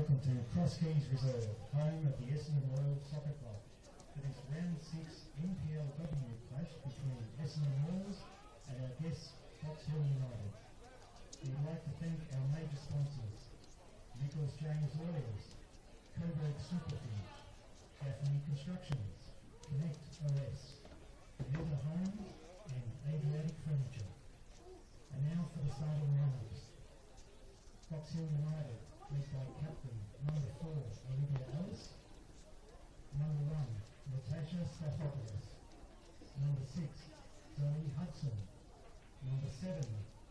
welcome to Crosskeys Reserve, home of the Essendon Royal Soccer Club, for this round 6 NPLW clash between Essendon Royals and our guests, Fox Hill United. We'd like to thank our major sponsors, Nicholas James Lawyers, Coburg Superfood, Gaffney Constructions, Connect OS, Villa Homes and Adriatic Furniture. And now for the starting lineups. Fox Hill United, led by captain number 4, Olivia Ellis, number 1, Natasha Stathopoulos, number 6, Zoe Hudson, number 7,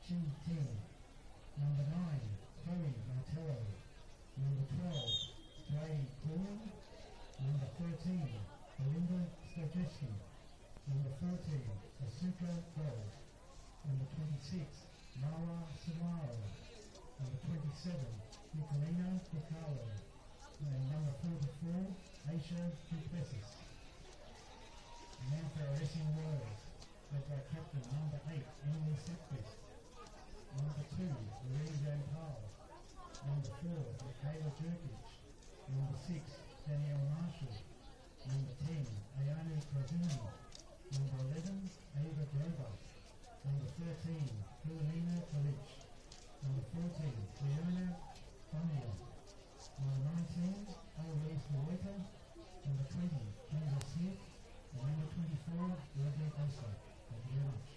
Chi Ting, number 9, Chloe Martello, number 12, Dre Coolin, number 13, Belinda Stojewski, number 14, Asuka Gold, number 26, Mara Samaro, number 27, Nicolina Picalo. And number 44, Aisha Duplessis. Now for our Essendon Royals, led by captain number 8, Emily Sutcliffe. Number 2, Louise Van Paul. Number 4, Michaela Jerkic. Number 6, Danielle Marshall. Number 10, Ayanu Kravini. Number 11, Ava Grover. Number 13, Philomena Kalic. Number 14, Fiona Bonilla. Number 19, Eloise Loita. Number 20, Kendall Smith. And number 24, Rosie Osa. Thank you very much.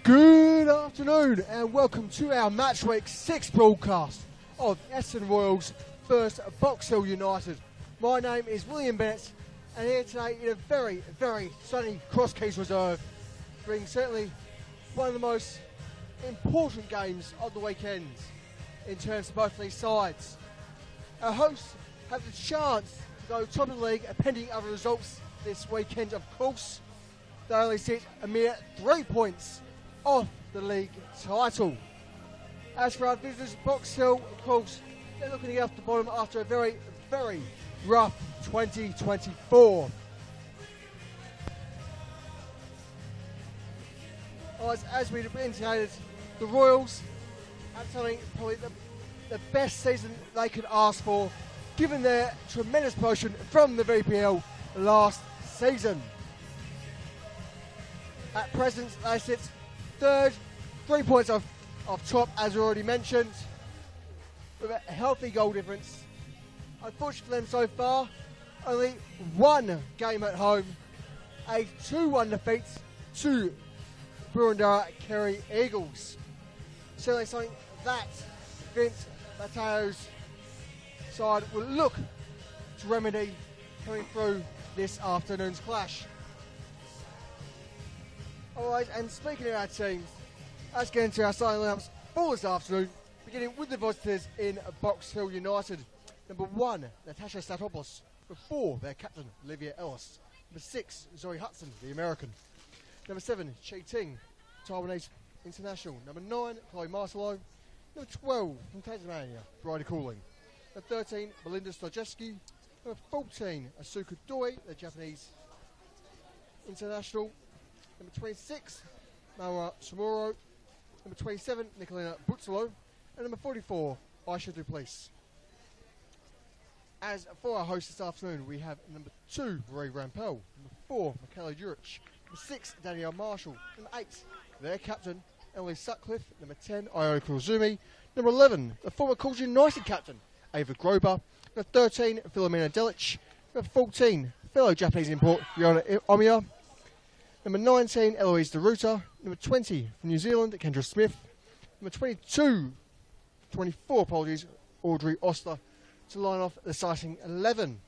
Good afternoon and welcome to our Match Week 6 broadcast of Essendon Royals vs Box Hill United. My name is William Bennett and here today in a very, very sunny Cross Keys Reserve, being certainly one of the most important games of the weekend in terms of both these sides. Our hosts have the chance to go top of the league pending other results this weekend, of course. They only sit a mere 3 points off the league title. As for our visitors, Box Hill, of course, they're looking to get off the bottom after a very, very rough 2024. As we've indicated, the Royals have something probably the best season they could ask for, given their tremendous promotion from the VPL last season. At present, they sit third, 3 points off top, as we already mentioned, with a healthy goal difference. Unfortunately for them so far, only one game at home, a 2-1 defeat to Burundara Kerry Eagles. Certainly something that Vince Mateo's side will look to remedy coming through this afternoon's clash. Alright, and speaking of our teams, let's get into our starting lineups for this afternoon, beginning with the visitors in Box Hill United. Number 1, Natasha Statopoulos. Number 4, their captain, Olivia Ellis. Number 6, Zoe Hudson, the American. Number 7, Chi Ting, Taiwanese international. Number 9, Chloe Marcelo. Number 12, from Tasmania, Bridie Cooling. Number 13, Belinda Stojewski. Number 14, Asuka Doi, the Japanese international. Number 26, Maura Samuro. Number 27, Nicolina Butzalo. And number 44, Aisha Duplessis. As for our host this afternoon, we have number 2, Marie Rampel. Number 4, Michaela Jurich. Number 6, Danielle Marshall. Number 8, their captain, Emily Sutcliffe. Number 10, Io Kurozumi. Number 11, the former Calls United captain, Ava Grober. Number 13, Philomena Delic. Number 14, fellow Japanese import, Yona Omiya. Number 19, Eloise DeRuta. Number 20, from New Zealand, Kendra Smith. Number 24, apologies, Audrey Ostler, to line off the starting 11.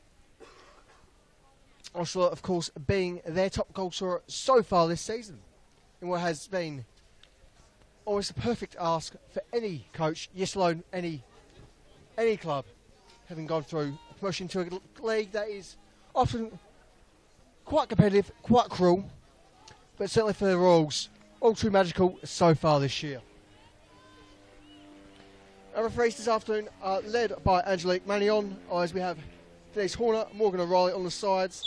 Ostler, of course, being their top goal scorer so far this season, in what has been always a perfect ask for any coach, yes alone, any club, having gone through a promotion to a league that is often quite competitive, quite cruel, but certainly for the Royals, all too magical so far this year. Our referees this afternoon are led by Angelique Manion, as we have Denise Horner, Morgan O'Reilly on the sides.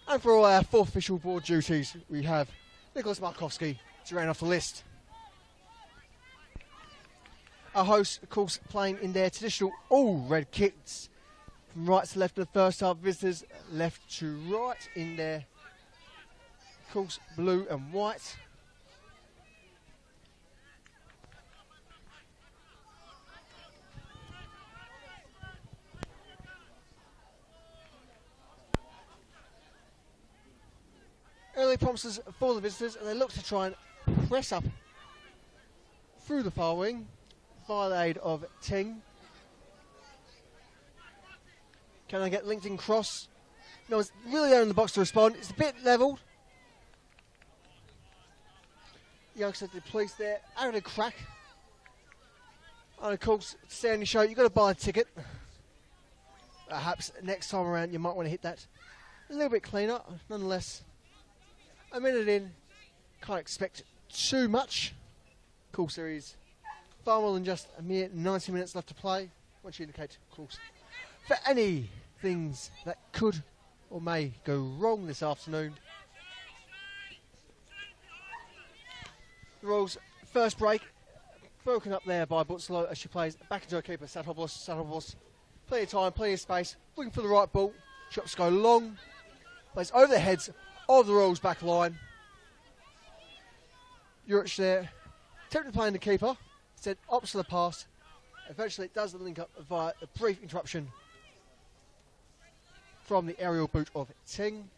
And for all our fourth official board duties, we have Nicholas Markowski to round off the list. Our hosts, of course, playing in their traditional all-red kits. From right to left in the first half, visitors left to right in their, of course, blue and white. Early promises for the visitors, and they look to try and press up through the far wing via the aid of Ting. Can they get linked in cross? No, it's really there in the box to respond. It's a bit levelled. Youngster to the police there, out a crack. And of course, to stay on your show, you've got to buy a ticket. Perhaps next time around you might want to hit that a little bit cleaner. Nonetheless, a minute in, can't expect too much. Of course, there is far more than just a mere 90 minutes left to play. Once you indicate, of course, for any things that could or may go wrong this afternoon. The Royals' first break broken up there by Butzlow as she plays back into her keeper, Satopoulos. Plenty of time, plenty of space, looking for the right ball. Shots go long, plays over the heads of the Royals' back line. Juric there, attempting to play in the keeper, instead opts to the pass. Eventually it does the link up via a brief interruption from the aerial boot of Ting.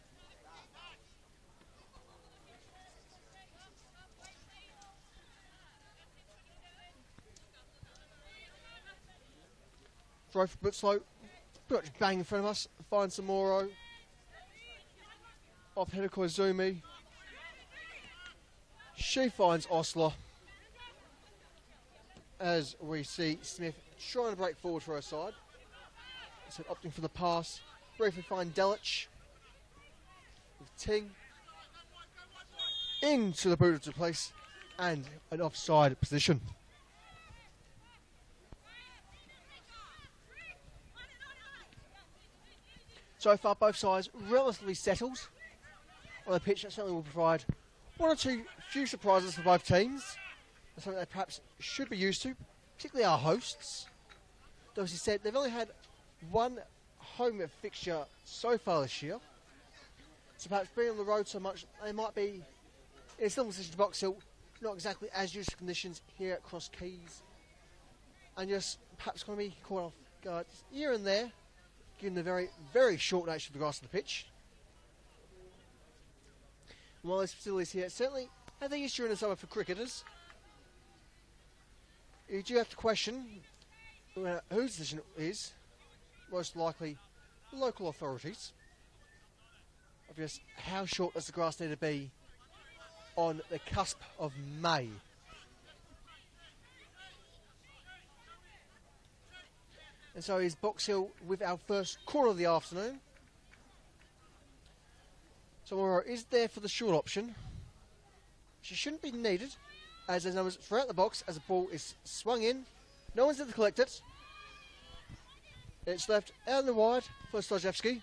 Throw for Butzlow, pretty much bang in front of us, finds Samoro. Off header Koizumi. She finds Osler. As we see Smith trying to break forward for her side. So opting for the pass. Briefly find Delic. With Ting. Into the boot of the place. And an offside position. So far, both sides relatively settled on the pitch. That certainly will provide one or two few surprises for both teams. That's something they perhaps should be used to, particularly our hosts. Though, as you said, they've only had one home fixture so far this year. So perhaps being on the road so much, they might be in a similar position to Box Hill, not exactly as used to conditions here at Cross Keys. And just perhaps going to be caught off guard here and there, given the very, very short nature of the grass of the pitch. And while there's facilities here, certainly I think it's during the summer for cricketers. You do have to question whose decision it is. Most likely local authorities. Of just how short does the grass need to be on the cusp of May. And so is Box Hill with our first corner of the afternoon. Samoro is there for the short option. She shouldn't be needed, as there's numbers throughout the box as the ball is swung in. No one's there to collect it. It's left out in the wide for Stojewski.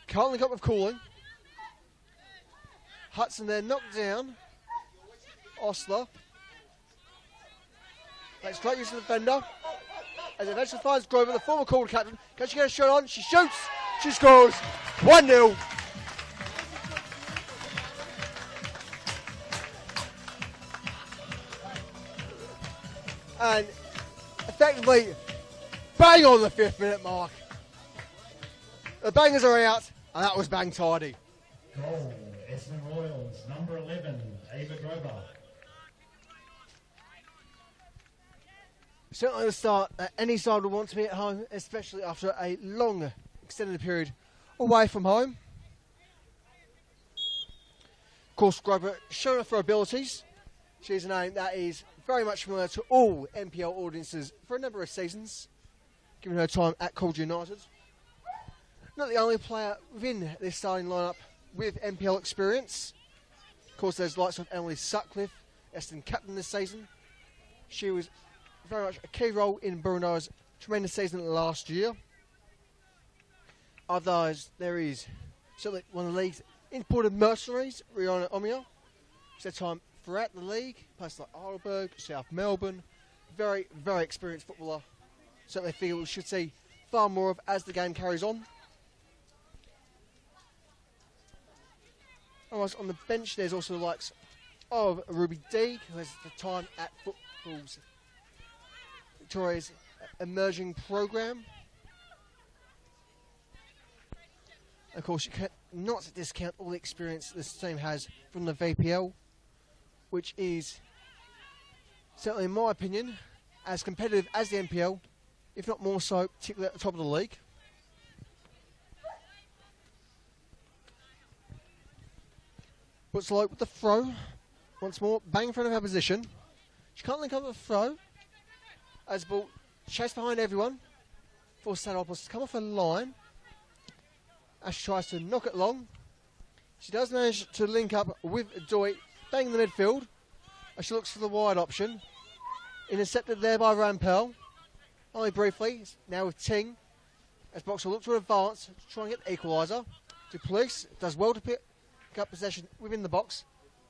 Can't link up with Cooling. Hudson there knocked down. Osler. That's great use of the defender. As it eventually finds Grover, the former Calder captain. Can she get a shot on? She shoots. She scores. 1-0. And effectively, bang on the 5th minute mark. The bangers are out, and that was bang tidy. Goal, Essendon Royals, number 11, Ava Grover. Certainly the start that any side would want to be at home, especially after a long, extended period away from home. Of course, Grover shown off her abilities. She's a name that is very much familiar to all NPL audiences for a number of seasons, given her time at Calder United. Not the only player within this starting lineup with NPL experience. Of course, there's likes of Emily Sutcliffe, Essendon captain this season. She was very much a key role in Bruno's tremendous season last year. Otherwise, there is certainly one of the league's imported mercenaries, Rihanna Omia. She's had time throughout the league, places like Heidelberg, South Melbourne. Very, very experienced footballer. Certainly feel we should see far more of as the game carries on. Otherwise, on the bench, there's also the likes of Ruby D, who has the time at football's Victoria's emerging programme. Of course, you cannot discount all the experience this team has from the VPL. which is, certainly in my opinion, as competitive as the NPL, if not more so, particularly at the top of the league. Butzlow with the throw. Once more, bang in front of her position. She can't link up with the throw. As the ball chased behind everyone. Forces Sadopoulos to come off her line. As she tries to knock it long. She does manage to link up with Doy, bang in the midfield. As she looks for the wide option. Intercepted there by Rampel. Only briefly, now with Ting. As Boxall looks to advance, to try and get the equaliser. Duplessis does well to pick up possession within the box,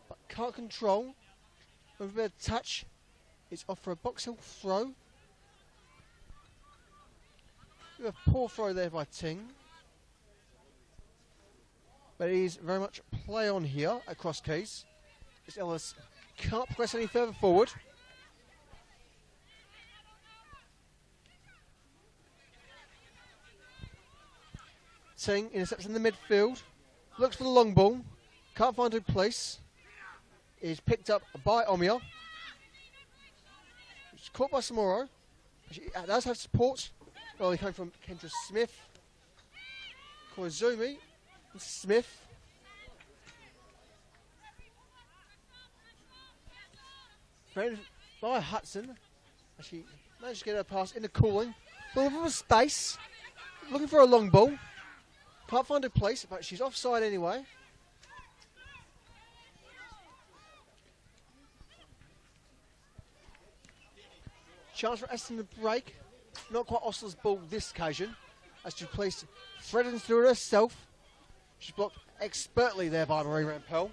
but can't control. With a bit of touch, it's off for a Boxall throw. A poor throw there by Ting. But it is very much play on here at Cross Keys. As Ellis can't progress any further forward. Ting intercepts in the midfield. Looks for the long ball. Can't find a place. Is picked up by Omia. It's caught by Samoro. She does have support. Well, he came from Kendra Smith. Koizumi. Smith. Friend by Hudson. She managed to get her pass into Cooling. Ball from space. Looking for a long ball. Can't find a place, but she's offside anyway. Chance for Essendon to break. Not quite Ostler's ball this occasion. As Duplessis threatens through it herself. She's blocked expertly there by Marie Rampel.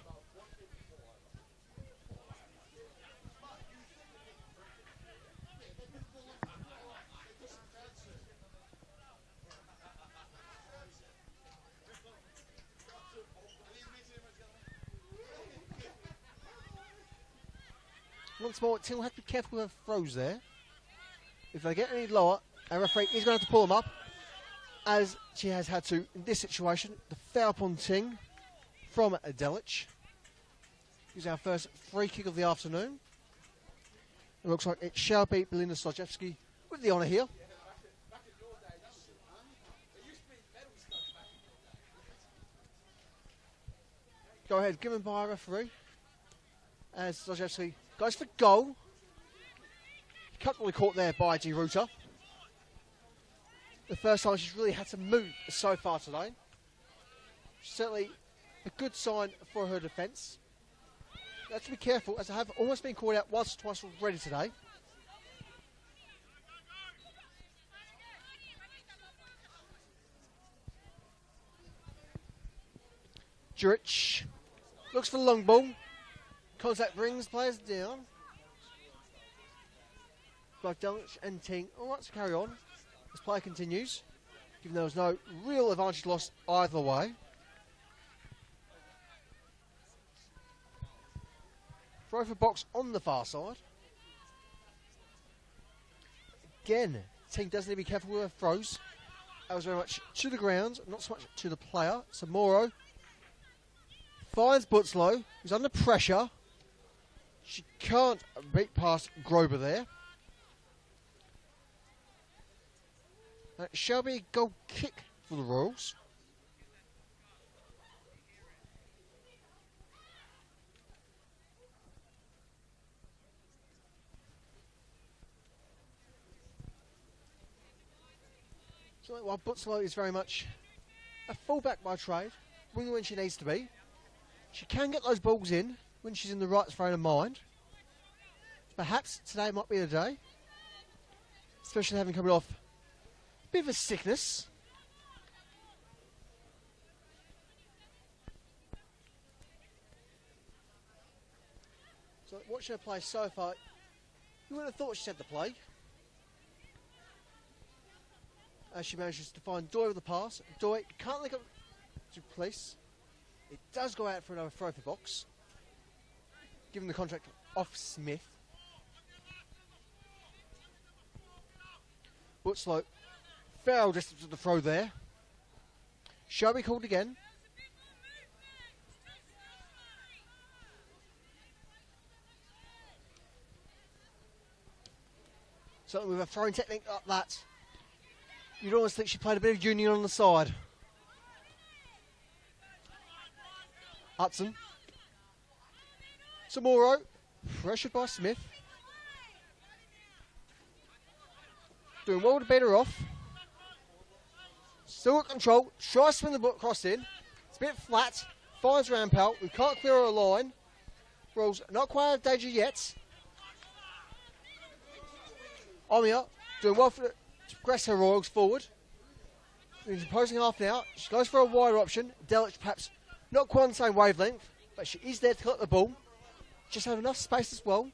Once more, Till has to be careful with her throws there. If they get any lower, our referee is going to have to pull them up, as she has had to in this situation. The foul upon Ting from Delic. Is our first free kick of the afternoon. It looks like it shall be Belinda Slojewski with the honour here. Go ahead, given by our referee. As Slojewski goes for goal. Comfortably caught there by G. Ruta. The first time she's really had to move so far today. Certainly a good sign for her defence. Have to be careful, as I have almost been called out once or twice already today. Jurich looks for the long ball. Contact brings players down. Both Delic and Ting all right to carry on as play continues, given there was no real advantage lost either way. Throw for box on the far side. Again, Ting does need to be careful with her throws. That was very much to the ground, not so much to the player. Samoro finds Butzlow, who's under pressure. She can't beat past Grober there. That shall be a goal kick for the Royals. So while Butzlow is very much a fullback by trade, winger when she needs to be, she can get those balls in when she's in the right frame of mind. Perhaps today might be the day, especially having come off a bit of a sickness. So watching her play so far, you wouldn't have thought she'd had the plague. As she manages to find Doy with the pass. Doy can't link up to place. It does go out for another throw for box, given the contract off Smith. Butzlow, foul distance of the throw there. Shall be called again. Certainly with a throwing technique like that, you'd almost think she played a bit of union on the side. Hudson. Samoro, pressured by Smith. Doing well to beat her off. Still at control, tries to spin the cross in. It's a bit flat, finds Rampal, we can't clear her line. Rolls not quite out of danger yet. Omia doing well to progress her Royals forward. She's opposing half now. She goes for a wider option. Delich perhaps not quite on the same wavelength, but she is there to collect the ball. Just have enough space as well.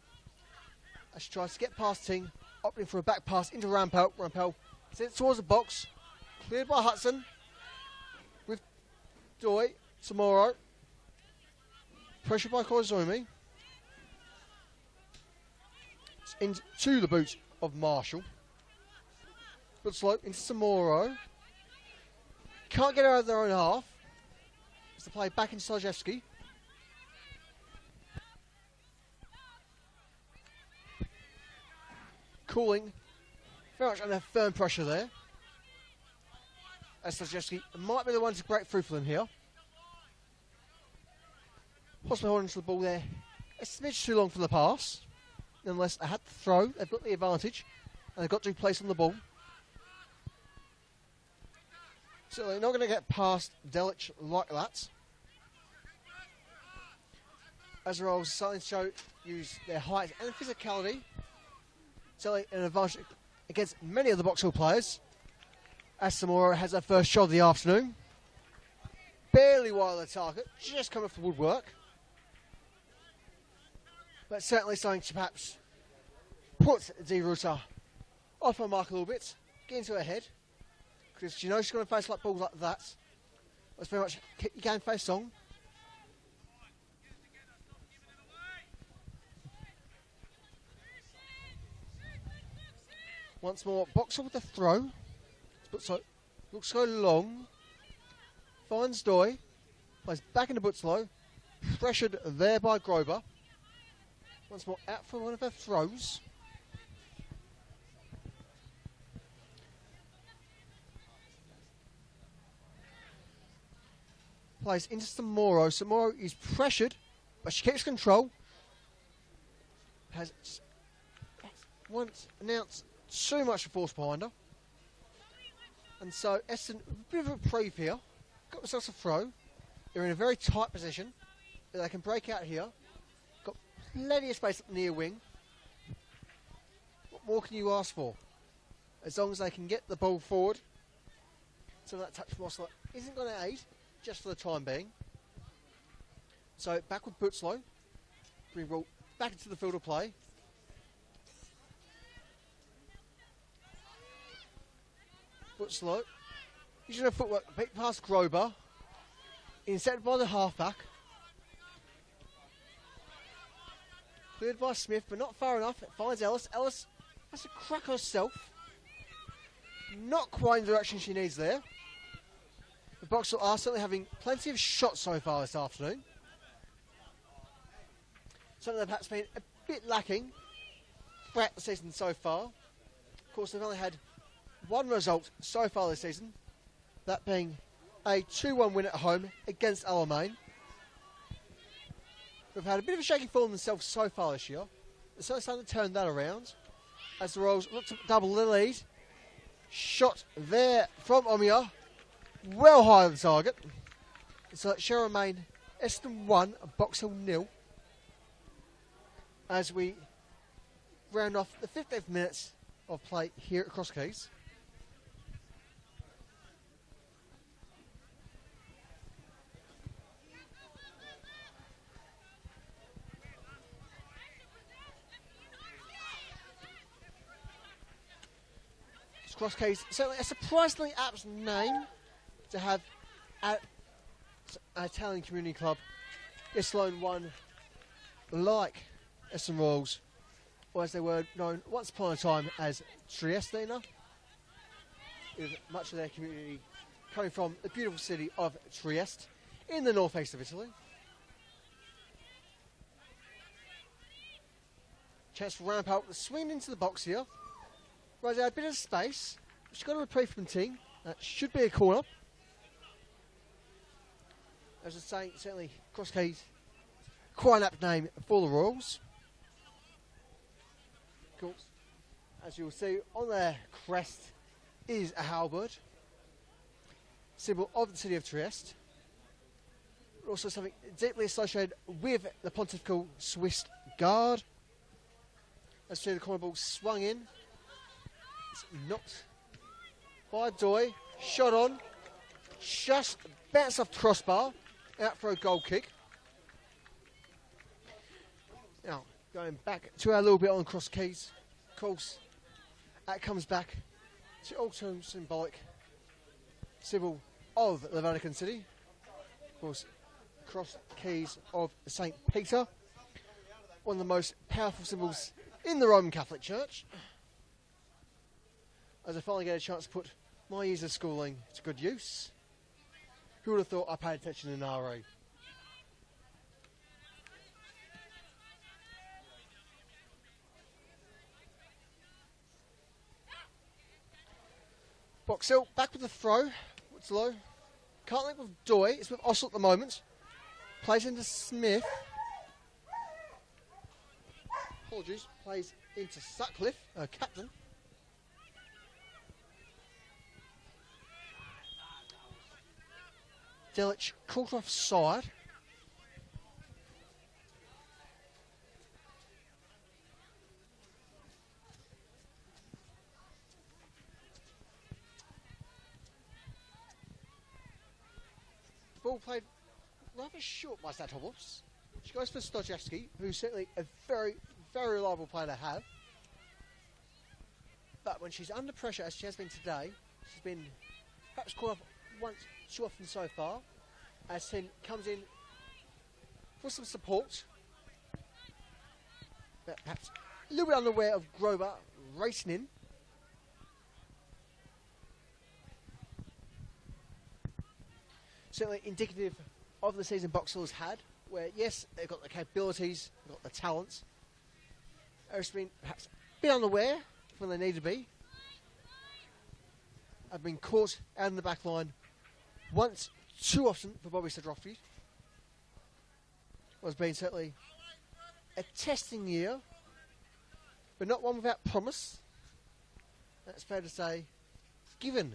As she tries to get past Ting, opting for a back pass into Rampal. Rampal sends it towards the box. Cleared by Hudson. With Doi, Samoro. Pressure by Koizumi. It's into the boot of Marshall. Good slope into Samoro. Can't get her out of their own half. It's the play back into Slajewski. Cooling. Very much under firm pressure there. As Slajewski might be the one to break through for them here. Possibly holding to the ball there. A smidge too long for the pass. Nonetheless, they had to throw. They've got the advantage. And they've got to place on the ball. So they're not going to get past Delich like that. As the Royals starting to use their height and physicality. So an advantage against many of the Box Hill players. As Samora has her first shot of the afternoon. Barely wide of the target. Just coming off the woodwork. But certainly starting to perhaps put De Ruta off her mark a little bit. Get into her head. Because she knows she's going to face like balls like that. That's very much keep your game face on. Once more, Boxer with a throw. Looks so long. Finds Doi. Plays back into Butzlow. Pressured there by Grover. Once more, out for one of her throws. Plays into Samoro. Samoro is pressured, but she keeps control. Has once announced too much force behind her. And so Essendon, a bit of a reprieve here. Got themselves a throw. They're in a very tight position. They can break out here. Got plenty of space up the near wing. What more can you ask for? As long as they can get the ball forward. So that touch from Osler isn't going to aid, just for the time being. So back with Butzlow. Bring ball back into the field of play. Butzlow. Using her footwork, beat past Grober. Intercepted by the halfback. Cleared by Smith, but not far enough. It finds Ellis. Ellis has to crack herself. Not quite in the direction she needs there. The Box are certainly having plenty of shots so far this afternoon. Something that perhaps been a bit lacking throughout the season so far. Of course, they've only had one result so far this season, that being a 2-1 win at home against Alamein. We've had a bit of a shaky form themselves so far this year. They're certainly starting to turn that around as the Royals look to double the lead. Shot there from Omia, well high of the target. So it shall remain Essendon 1, Box Hill 0. As we round off the 15th minutes of play here at Cross Keys. Cross Keys, certainly a surprisingly apt name to have at a Italian community club. This lone one, like Essendon Royals, or as they were known once upon a time as Triestina, with much of their community coming from the beautiful city of Trieste in the northeast of Italy. Chance for Rampart to swing into the box here. Right, a bit of space. She's got a reprieve from Ting. That should be a corner. As I say, certainly Cross Keys, quite an apt name for the Royals. Of course, as you'll see on their crest is a halberd, symbol of the city of Trieste. Also something deeply associated with the Pontifical Swiss Guard. As you see the corner ball swung in. It's knocked by Doy, shot on, just bounced off the crossbar, out for a goal kick. Now, going back to our little bit on Cross Keys, of course, that comes back to also symbolic symbol of the Vatican City. Of course, Cross Keys of St. Peter, one of the most powerful symbols in the Roman Catholic Church. As I finally get a chance to put my years of schooling to good use. Who would have thought I paid attention in RE? Box Hill back with the throw. It's low. Can't link with Doy. It's with Ossel at the moment. Plays into Smith. Apologies. Plays into Sutcliffe, captain. Delic caught offside. Ball played rather short by Statobos. She goes for Stojewski, who's certainly a very, very reliable player to have. But when she's under pressure, as she has been today, she's been perhaps caught off once too often so far. As Sin comes in for some support. But perhaps a little bit unaware of Grover racing in. Certainly indicative of the season Box Hill has had, where yes, they've got the capabilities, they've got the talents. They've been perhaps a bit unaware when they need to be. Have been caught out in the back line once too often for Bobby Sedrofsky. Well, it's been certainly a testing year, but not one without promise. That's fair to say, given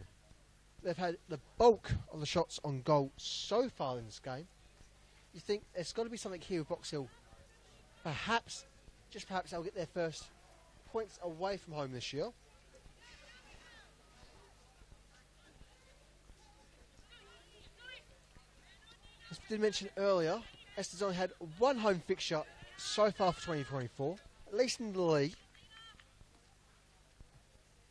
they've had the bulk of the shots on goal so far in this game. You think there's got to be something here with Box Hill. Perhaps, just perhaps, they'll get their first points away from home this year. As we did mention earlier, Essendon's only had one home fixture so far for 2024, at least in the league.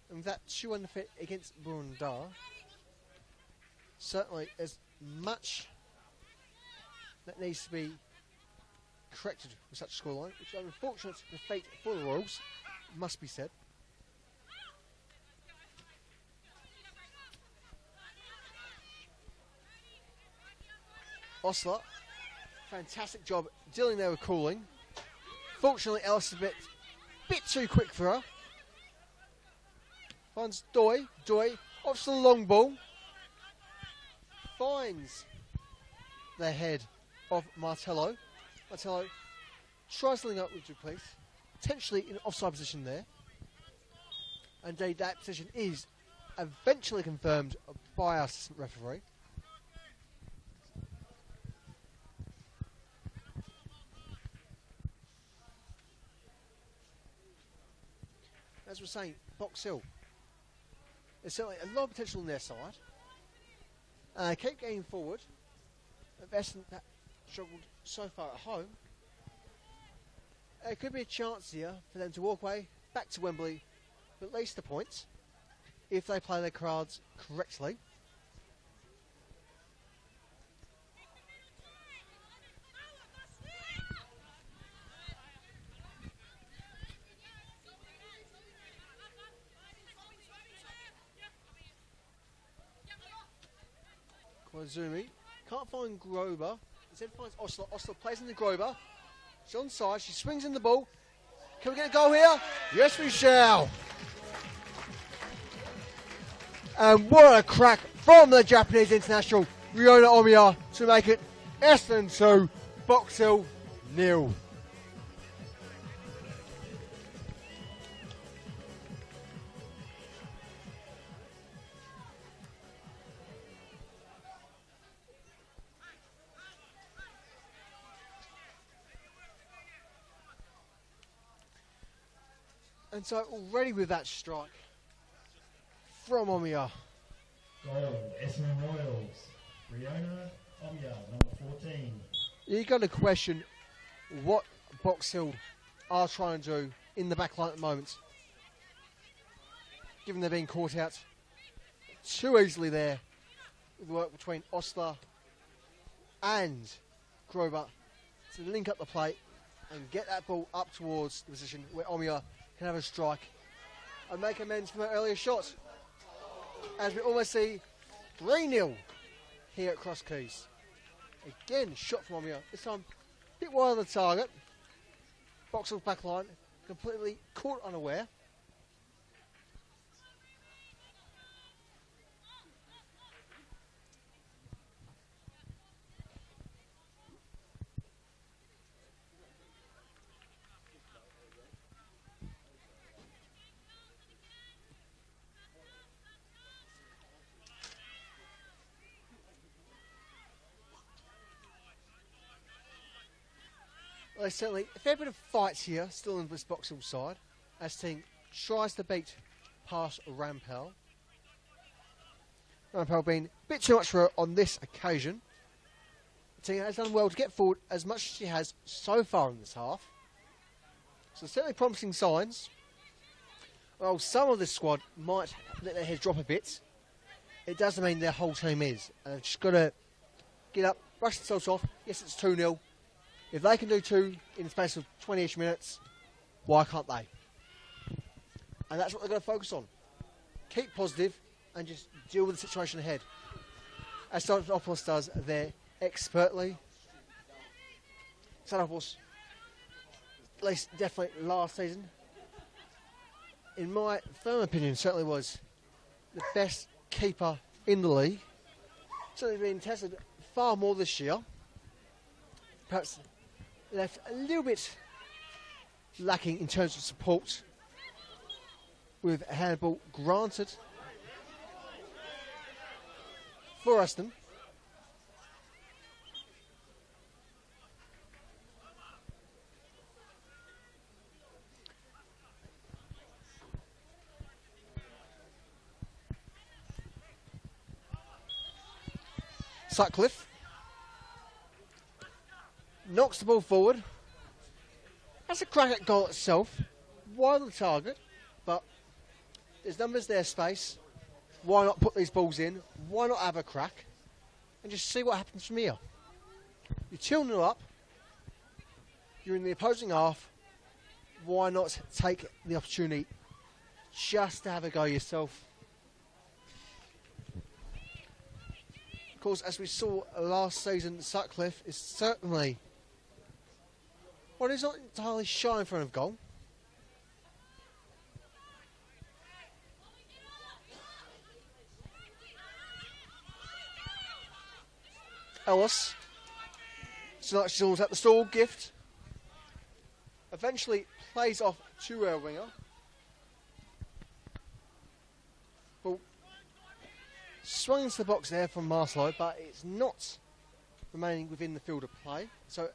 And with that 2-1 defeat against Burundar, certainly there's much that needs to be corrected with such a scoreline, which is an unfortunate defeat for the Royals, must be said. Osler, fantastic job dealing there with Cooling. Fortunately, Alice is a bit too quick for her. Finds Doy. Doy opts the long ball. Finds the head of Martello. Martello tries to link up with Duplessis. Potentially in offside position there. Indeed, that position is eventually confirmed by our assistant referee. As we're saying, Box Hill, there's certainly a lot of potential on their side. They keep going forward. Essendon struggled so far at home. There could be a chance here for them to walk away back to Wembley with at least a point if they play their cards correctly. Zumi can't find Grover. Instead finds Osler. Osler plays into Grover. She's onside. She swings in the ball. Can we get a goal here? Yes, we shall. And what a crack from the Japanese international, Ryona Omiya, to make it Essendon 2, Box Hill 0. And so already with that strike from Omiya. Goal, Essendon Royals. Ryona Omiya, number 14. You got to question what Box Hill are trying to do in the back line at the moment. Given they're being caught out too easily there with the work between Osler and Grover to link up the plate and get that ball up towards the position where Omiya can have a strike and make amends from an earlier shot. As we almost see 3-0 here at Cross Keys. Again, shot from Omiya. This time, a bit wide of the target. Box Hill's back line, completely caught unaware. There's certainly a fair bit of fights here, still in this Box Hill side, as team tries to beat past Rampel. Rampel being a bit too much for her on this occasion. The team has done well to get forward as much as she has so far in this half. So certainly promising signs. Well, some of this squad might let their heads drop a bit. It doesn't mean their whole team is. And they've just got to get up, brush themselves off. Yes, it's 2-0. If they can do 2 in the space of 20-ish minutes, why can't they? And that's what they're going to focus on. Keep positive and just deal with the situation ahead. As Stanopoulos does there expertly. Stanopoulos, at least definitely last season, in my firm opinion, certainly was the best keeper in the league. Certainly been tested far more this year. Perhaps left a little bit lacking in terms of support with a handball granted for Essendon. Sutcliffe knocks the ball forward. That's a crack at goal itself. Wide of the target, but there's numbers there, space. Why not put these balls in? Why not have a crack? And just see what happens from here. You're 2-0 up. You're in the opposing half. Why not take the opportunity just to have a go yourself? Of course, as we saw last season, Sutcliffe is certainly well, he's not entirely shy in front of goal. Ellis, still at the stall, gift. Eventually plays off to our winger. Ball swung into the box there from Marcelo, but it's not remaining within the field of play. So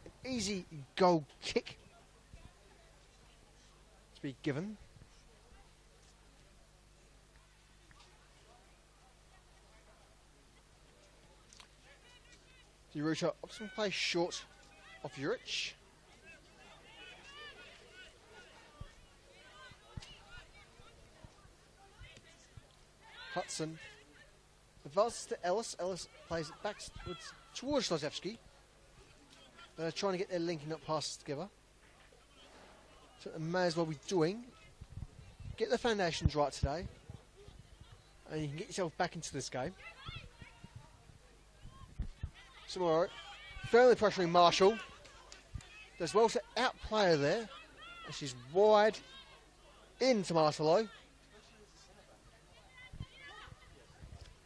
an easy goal kick to be given. Deruta option play short of Juric. Hudson advances to Ellis. Ellis plays it backwards towards Slozewski. They're trying to get their linking up passes together. So they may as well be doing. Get the foundations right today, and you can get yourself back into this game. Samoro, fairly pressuring Marshall. Does well to outplay her there. And she's wide into Marcelo.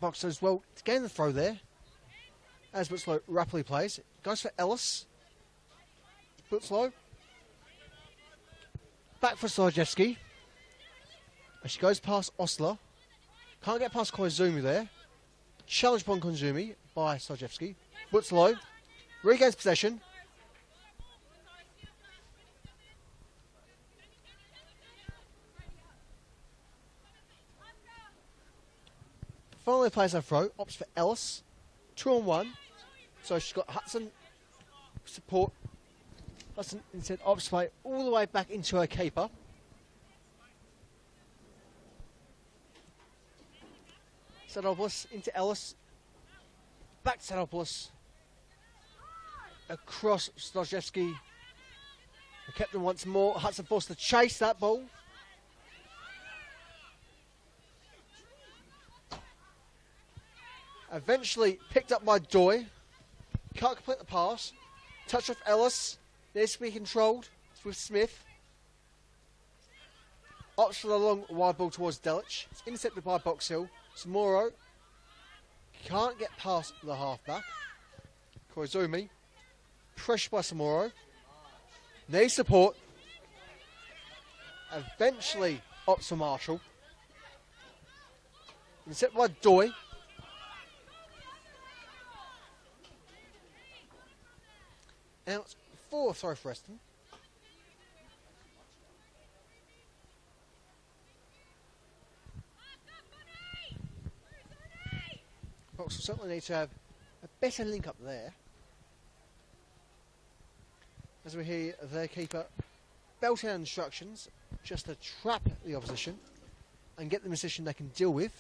boxer as well to gain the throw there. As Butzlow rapidly plays. Goes for Ellis. Butzlow. Back for Stojewski. And she goes past Osler. Can't get past Koizumi there. Challenge upon Konzumi by Stojewski. Butzlow regains possession. Finally plays her throw. Opts for Ellis. 2-on-1. So she's got Hudson support. Hudson instead opts to play all the way back into her keeper. Sadopoulos into Ellis. Back to Sadopoulos. Across Stojewski. The captain once more. Hudson forced to chase that ball. Eventually picked up by Doy. Can't complete the pass. Touch off Ellis. Needs to be controlled with Smith. Opts for the long wide ball towards Delic. It's intercepted by Box Hill. Samoro can't get past the halfback. Koizumi. Pressured by Samoro. Needs support. Eventually opts for Marshall. Intercepted by Doy. Out for a throw for Essendon. Box will certainly need to have a better link up there. As we hear their keeper belt out instructions just to trap the opposition and get them in a position they can deal with.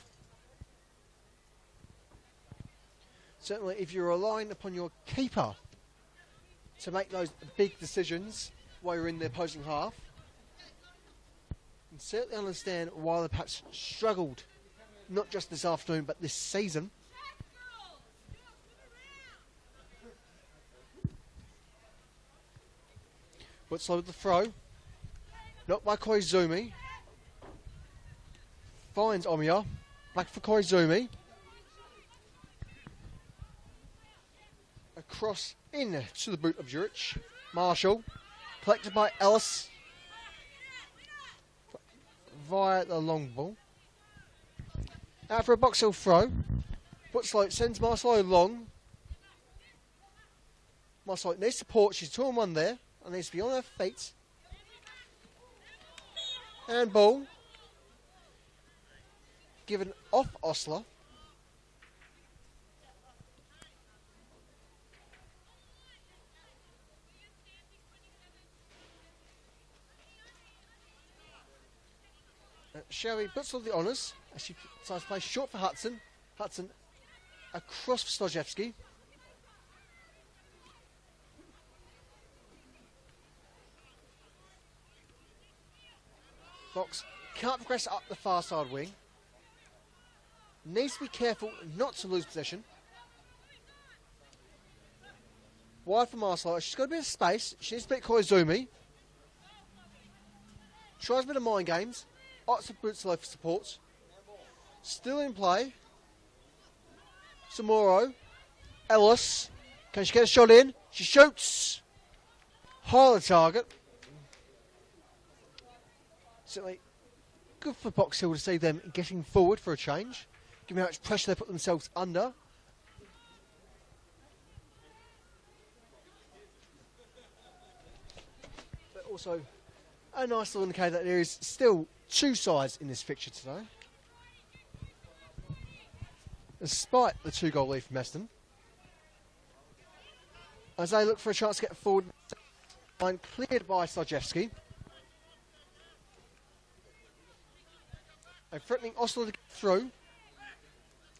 Certainly if you're relying upon your keeper to make those big decisions while you're in the opposing half, and certainly understand why they perhaps struggled not just this afternoon but this season. Butzlow with the throw. Not by Koizumi. Finds Omiya. Back for Koizumi. Across in to the boot of Juric. Marshall. Collected by Ellis. Via the long ball. Out for a Box Hill throw. Butzlow sends Marcelo long. Marcelo needs support. She's 2-on-1 there. And needs to be on her feet. And ball. Given off Osler. Sherry puts all the honours as she decides to play short for Hudson. Hudson across for Stojewski. Fox can't progress up the far side wing. Needs to be careful not to lose possession. Wide for Marcelo. She's got a bit of space. She needs to beat Koizumi. Tries a bit of mind games. Lots of Butzlow for support. Still in play. Samoro. Ellis. Can she get a shot in? She shoots. High on the target. Certainly good for Box Hill to see them getting forward for a change, given how much pressure they put themselves under. But also a nice little indicator that there is still two sides in this fixture today. Despite the 2-goal lead from Essendon. As they look for a chance to get forward, line cleared by Stojewski. And threatening Osler to get through.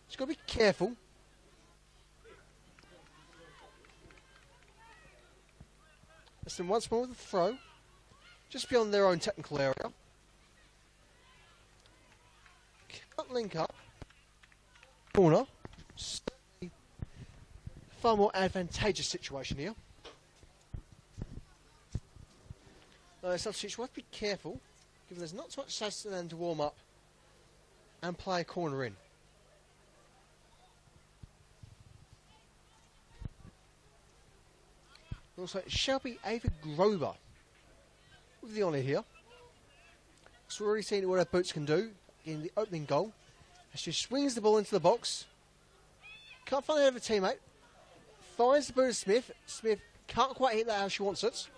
She's got to be careful. Essendon once more with a throw. Just beyond their own technical area. Can't link up. Corner. Far more advantageous situation here. Though substitutes, you have to be careful, given there's not so much space for them to warm up and play a corner in. Also, Shelby Ava Grover with the honour here. So we're already seeing what her boots can do in the opening goal. As she swings the ball into the box. Can't find her teammate. Finds the boot of Smith. Smith can't quite hit that how she wants it.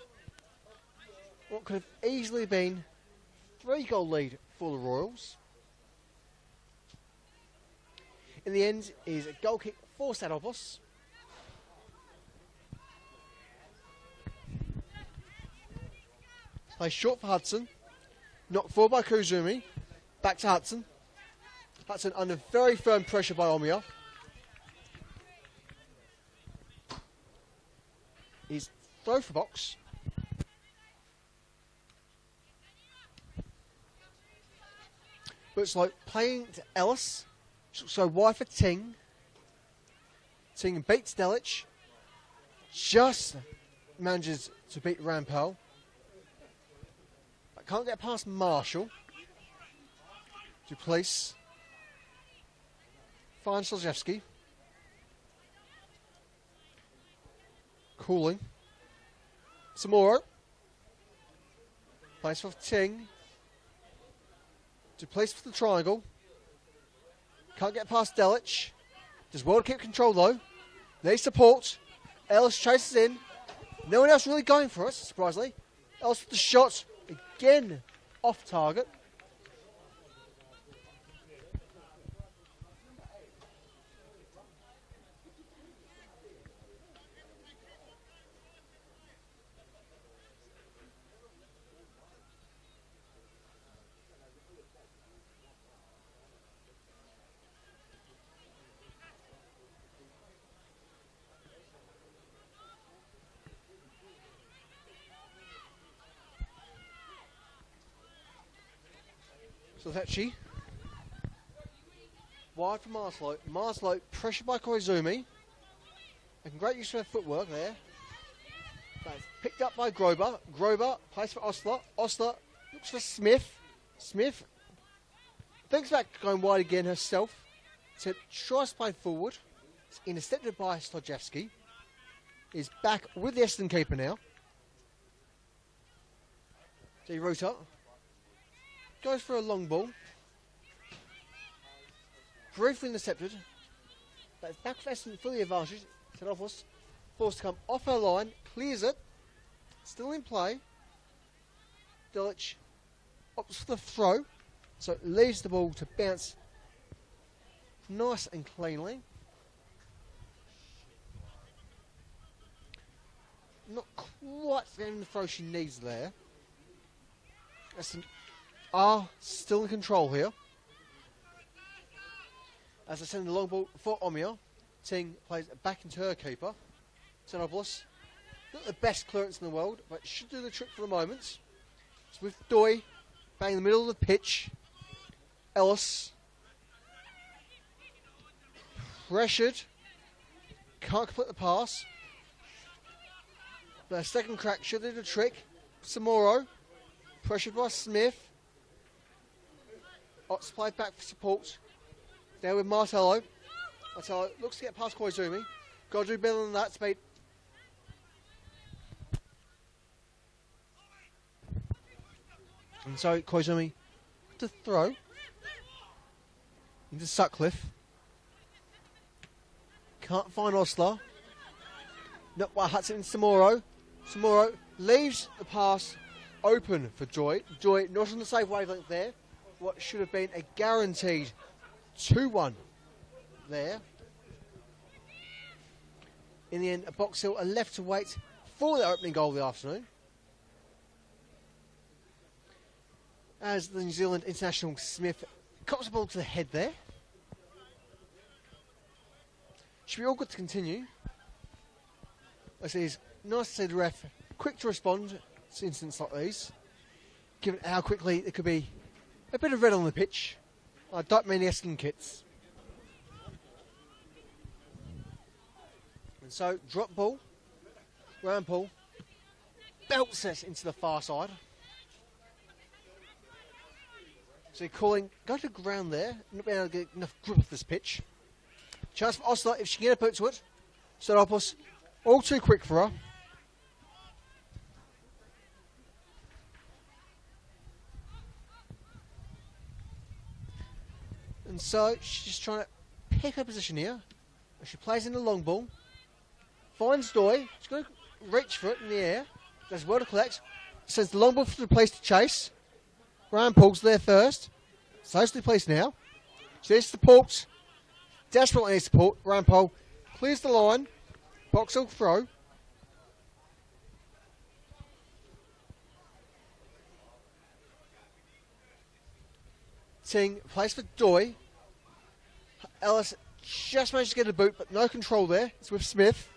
What could have easily been 3-goal lead for the Royals. In the end is a goal kick for Sadopoulos. Play short for Hudson. Knocked forward by Koizumi. Back to Hudson. Hudson under very firm pressure by Omiya. He's throw for box. But it's like playing to Ellis. So wide for Ting. Ting beats Delic. Just manages to beat Rampal. But can't get past Marshall. Duplace. Finds Slajewski. Cooling. Samoro. Plays for Ting. Duplace for the triangle. Can't get past Delic. Does well to keep control though. Needs support. Ellis chases in. No one else really going for us, surprisingly. Ellis with the shot. Again off target. So Zetchi. Wide for Marslow. Marslow pressured by Koizumi. Making great use of her footwork there. That's picked up by Grover. Grover plays for Osler. Osler looks for Smith. Smith thinks about going wide again herself. So tries to play forward. It's intercepted by Slajewski. Is back with the Essendon keeper now. J. Rota. Goes for a long ball. Briefly intercepted. But it's back for Essendon for the advantage. Sadopoulos forced to come off her line. Clears it. Still in play. Delic opts for the throw. So it leaves the ball to bounce nice and cleanly. Not quite getting the throw she needs there. Essendon are still in control here. As I send the long ball for Omiya. Ting plays it back into her keeper. Xenopoulos. Not the best clearance in the world, but should do the trick for the moment. It's with Doi bang in the middle of the pitch. Ellis. Pressured. Can't complete the pass. But a second crack should do the trick. Samoro. Pressured by Smith. Ots played back for support. There with Martello. Martello looks to get past Koizumi. Got to do better than that. Speed. And so Koizumi to throw into Sutcliffe. Can't find Osler. Not by Hudson and Samoro. Samoro leaves the pass open for Joy. Joy not on the safe wavelength there. What should have been a guaranteed 2-1 there. In the end, a Box Hill are left to wait for their opening goal of the afternoon. As the New Zealand international Smith cops the ball to the head there. Should be all good to continue. It's nice to see the ref quick to respond to incidents like these, given how quickly it could be a bit of red on the pitch. I don't mean the Essendon kits. And so, drop ball, round ball, belts it into the far side. So calling, go to the ground there, not being able to get enough grip of this pitch. Chance for Osler if she can get a boot to it. Sadopoulos, all too quick for her. And so she's just trying to pick her position here. She plays in the long ball. Finds Doi. She's going to reach for it in the air. Does well to collect. Sends the long ball for the place to chase. Ryan Paul's there first. So to the place now. She needs support. Desperately needs support. Ryan Paul clears the line. Boxall throw. Ting plays for Doi. Ellis just managed to get a boot, but no control there. It's with Smith.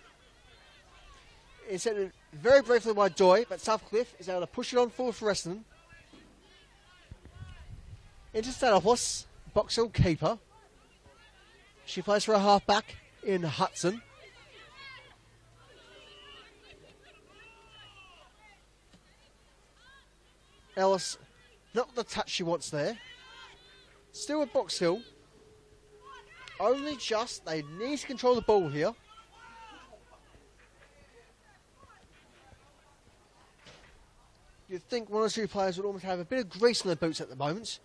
It's sent very briefly by Doi, but Southcliffe is able to push it on forward for Essendon. Into Stanopoulos, Boxall keeper. She plays for a half-back in Hudson. Ellis, not the touch she wants there. Still with Boxhill. Only just, they need to control the ball here. You'd think one or two players would almost have a bit of grease on their boots at the moment,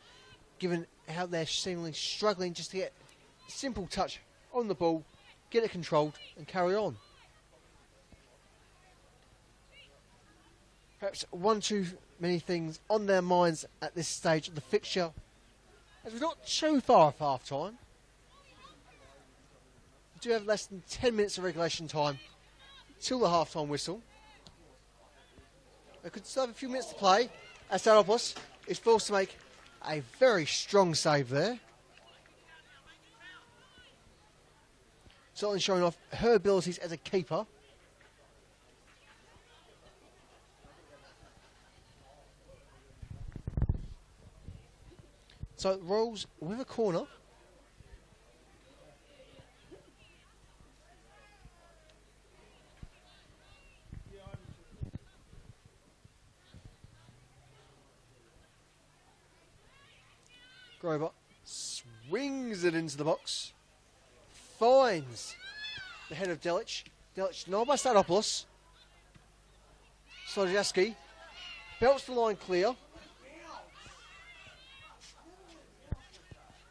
given how they're seemingly struggling just to get a simple touch on the ball, get it controlled and carry on. Perhaps one too many things on their minds at this stage of the fixture, as we're not too far off half time. We do have less than 10 minutes of regulation time till the half time whistle. They could still have a few minutes to play as Stanopoulos is forced to make a very strong save there. Certainly showing off her abilities as a keeper. So it rolls with a corner. Grover swings it into the box. Finds the head of Delic. Delic now by Stanopoulos. Slojaski belts the line clear.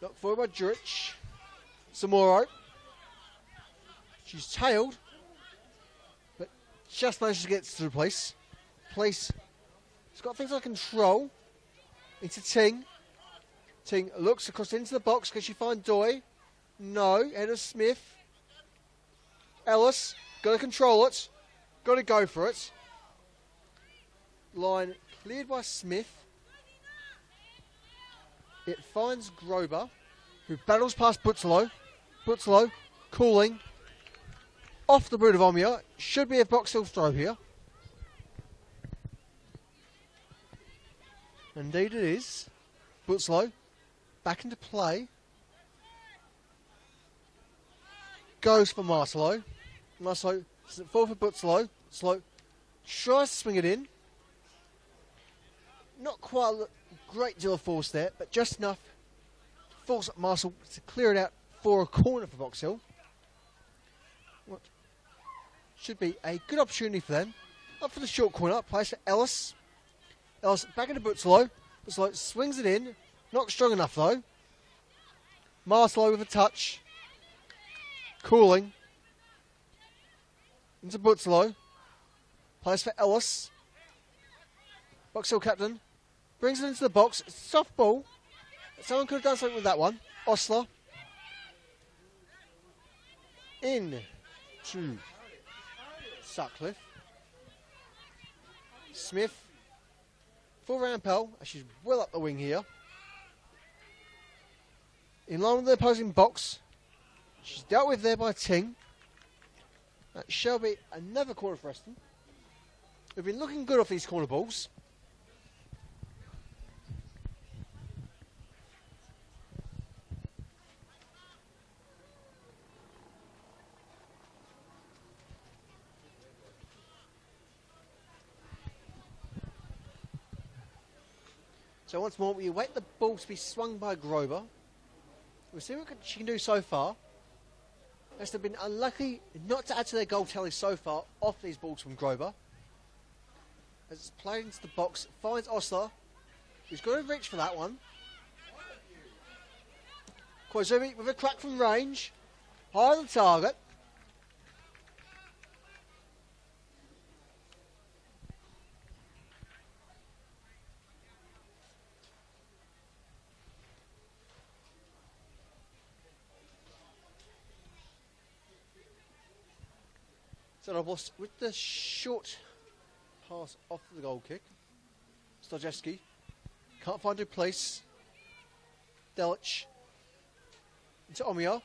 Knocked forward by Juric. Samoro. She's tailed, but just manages to get to the place. Place has got things under control. Into Ting. Ting looks across into the box. Can she find Doi? No. Head of Smith. Ellis. Got to control it. Got to go for it. Line cleared by Smith. It finds Grober, who battles past Butzlow. Butzlow cooling. Off the boot of Omia. Should be a Boxhill throw here. Indeed it is. Butzlow back into play. Goes for Marcelo. Marcelo is it forward for Butzlow. Butzlow tries to swing it in. Not quite a great deal of force there, but just enough to force Marcel to clear it out for a corner for Boxhill. What should be a good opportunity for them. Up for the short corner, plays for Ellis. Ellis back into Butzlow. Butzlow swings it in. Not strong enough though. Marcelo with a touch. Cooling. Into Butzlow. Plays for Ellis. Boxhill captain. Brings it into the box. Soft ball. Someone could have done something with that one. Osler. In to Sutcliffe. Smith. For Rampel. She's well up the wing here. In line with the opposing box. She's dealt with there by Ting. That shall be another corner for Preston. We've been looking good off these corner balls. So once more, we await the ball to be swung by Grover. We'll see what she can do so far. As they've been unlucky not to add to their goal tally so far off these balls from Grover. As it's played into the box, finds Osler, who's got to reach for that one. Koizumi with a crack from range. High on the target. So with the short pass off the goal kick. Stojewski can't find a place. Delic into Omiyar.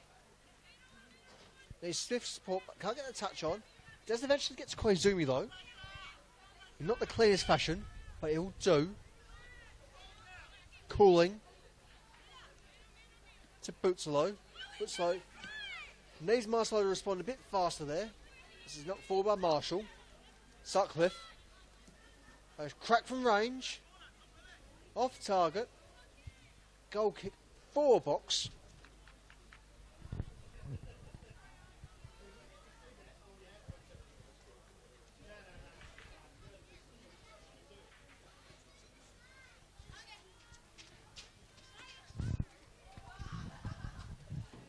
There's stiff support, but can't get the touch on. Does eventually get to Koizumi though. In not the cleanest fashion, but he'll do. Cooling to Bootsalo. Bootsalo needs Marcelo to respond a bit faster there. This is knocked forward by Marshall. Sutcliffe. A crack from range. Off target. Goal kick. 4 box.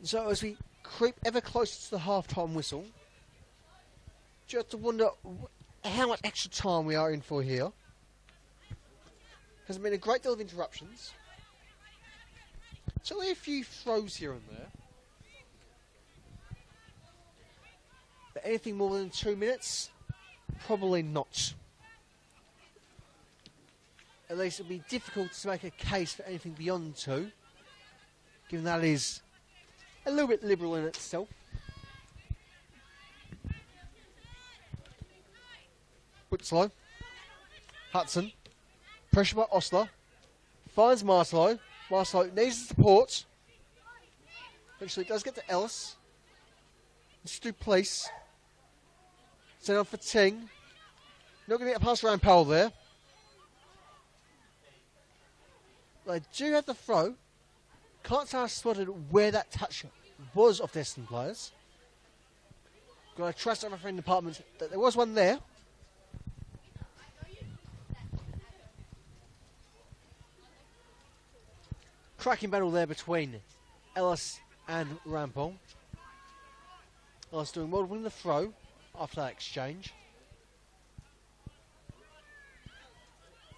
So as we creep ever closer to the half-time whistle, just to wonder how much extra time we are in for here. There's been a great deal of interruptions. It's only a few throws here and there. But anything more than 2 minutes? Probably not. At least it'll be difficult to make a case for anything beyond 2, given that it is a little bit liberal in itself. Bootsalo. Hudson. Pressure by Osler. Finds Marcelo. Marcelo needs the support. Eventually it does get to Ellis. It's to place. Send on for Ting. Not going to get past around Powell there. They do have the throw. Can't say I spotted where that touch was of the Essendon players. Got to trust our friend department that there was one there. Cracking battle there between Ellis and Rampol. Ellis doing well to win the throw after that exchange.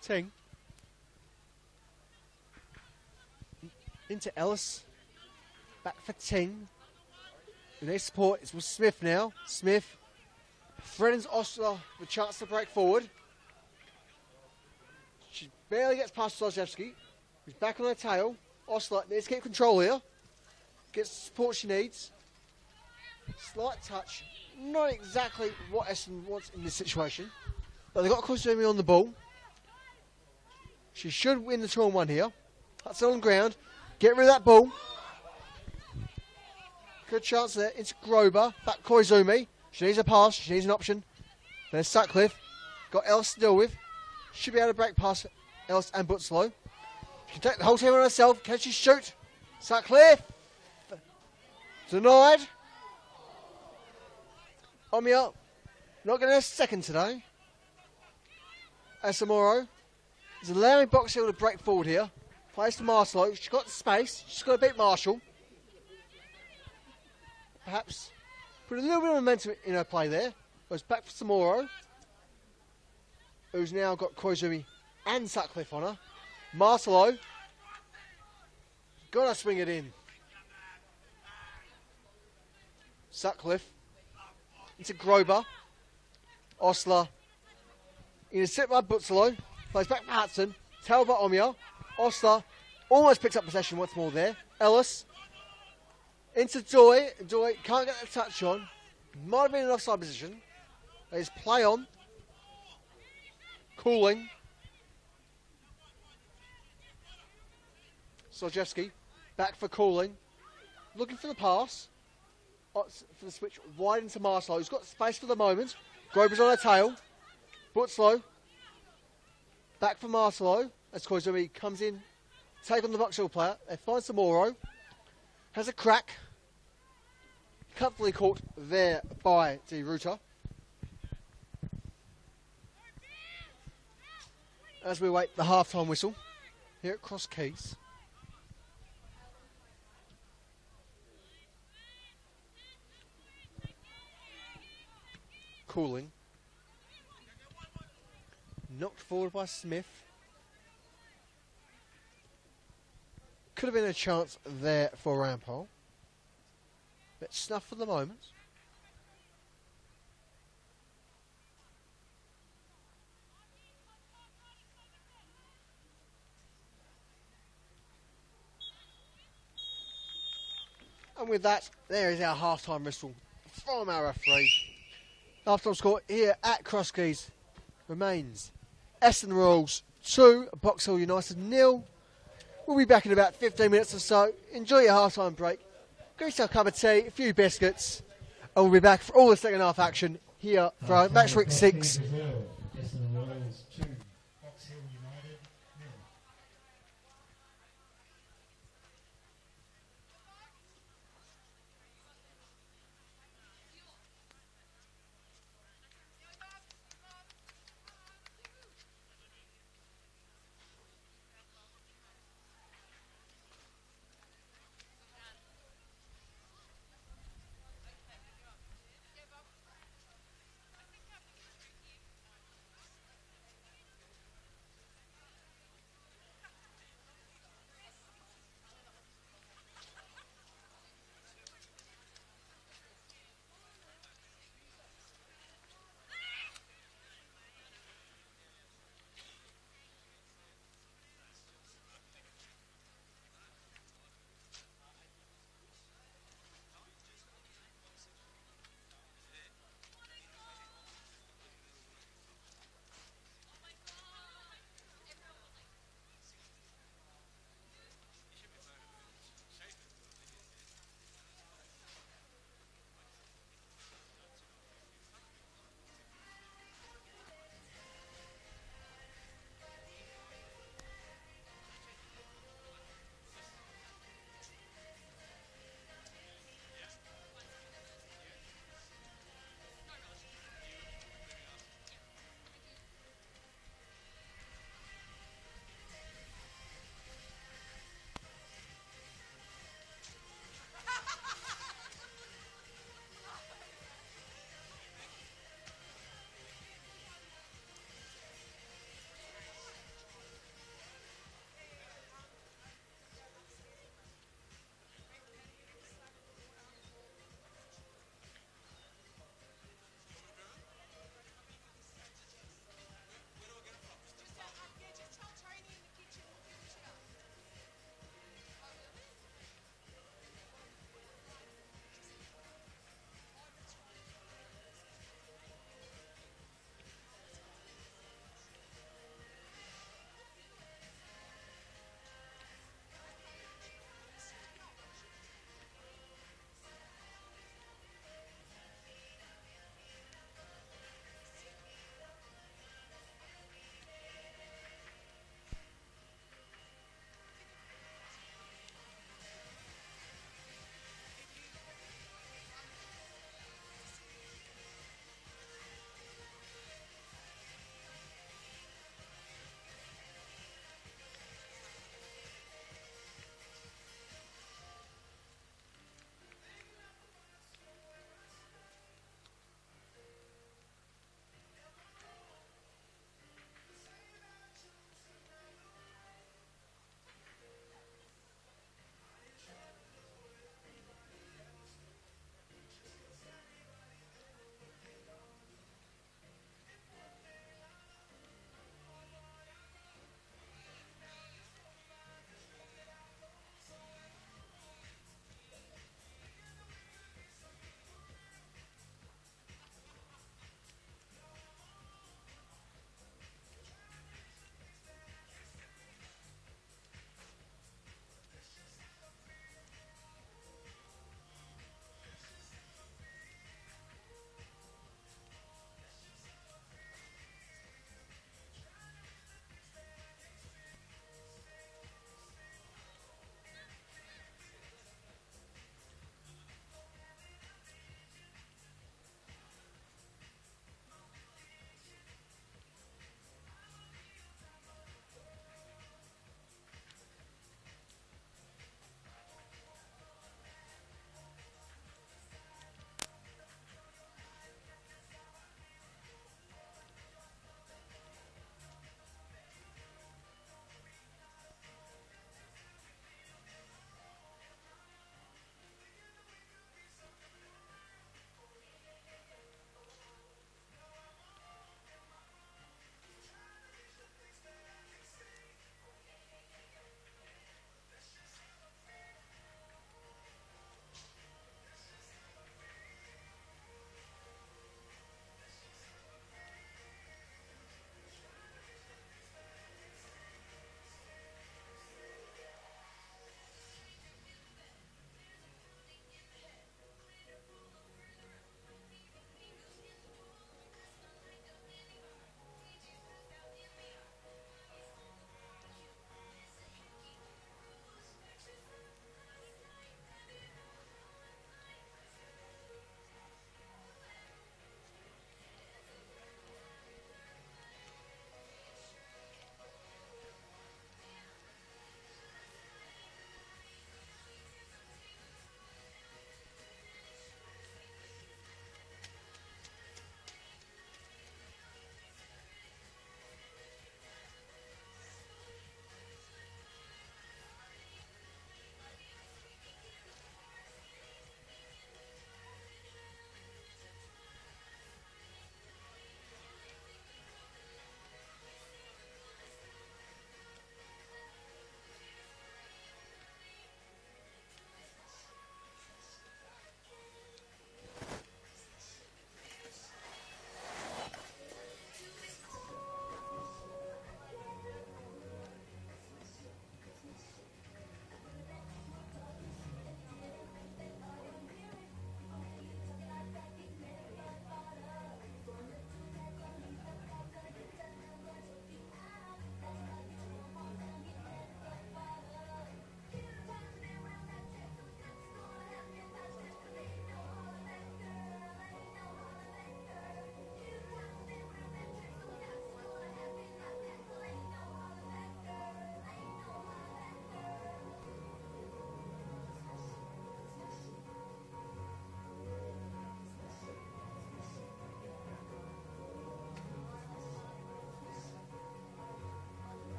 Ting. Into Ellis. Back for Ting. The next support is with Smith now. Smith threatens Osler with a chance to break forward. She barely gets past Stojewski, who's back on her tail. Osler needs to keep control here. Gets the support she needs. Slight touch. Not exactly what Essendon wants in this situation. But they've got Koizumi on the ball. She should win the 2-on-1 here. That's on the ground. Get rid of that ball. Good chance there. It's Grober. Back Koizumi. She needs a pass. She needs an option. There's Sutcliffe. Got Ellis to deal with. Should be able to break past Ellis and Bootsalo. She can take the whole team on herself. Can she shoot? Sutcliffe. Denied. Omiyar. Not getting a second today. Asamoro is allowing Box Hill to break forward here. Plays to Marcelo. She's got the space. She's got to beat Marshall. Perhaps put a little bit of momentum in her play there. Goes back for Samoro, who's now got Koizumi and Sutcliffe on her. Marcelo. Got to swing it in. Sutcliffe. Into Grober. Osler. Intercept by Bootsalo. Plays back for Hudson. Tail by Omiyar. Osler almost picks up possession once more there. Ellis. Into Doy. Doy can't get the touch on. Might have been an offside position. There's play on. Cooling. Stojewski. Back for Cooling. Looking for the pass. For the switch wide into Marcelo, who's got space for the moment. Grover's on her tail. Bootsalo. Back for Marcelo. As Koizumi comes in. Take on the Box Hill player. They find Samoro. Has a crack. Comfortably caught there by De Ruta. As we wait the half-time whistle here at Cross Keys. Cooling. Knocked forward by Smith. Could have been a chance there for Rampole. But snuff for the moment. And with that, there is our half-time whistle from our referee. Half-time score here at Crosskeys remains Essendon Royals 2, Box Hill United 0. We'll be back in about 15 minutes or so. Enjoy your half-time break. Get yourself a cup of tea, a few biscuits, and we'll be back for all the second half action here for Match Week 6. Essendon Royals 2, Box Hill United 0.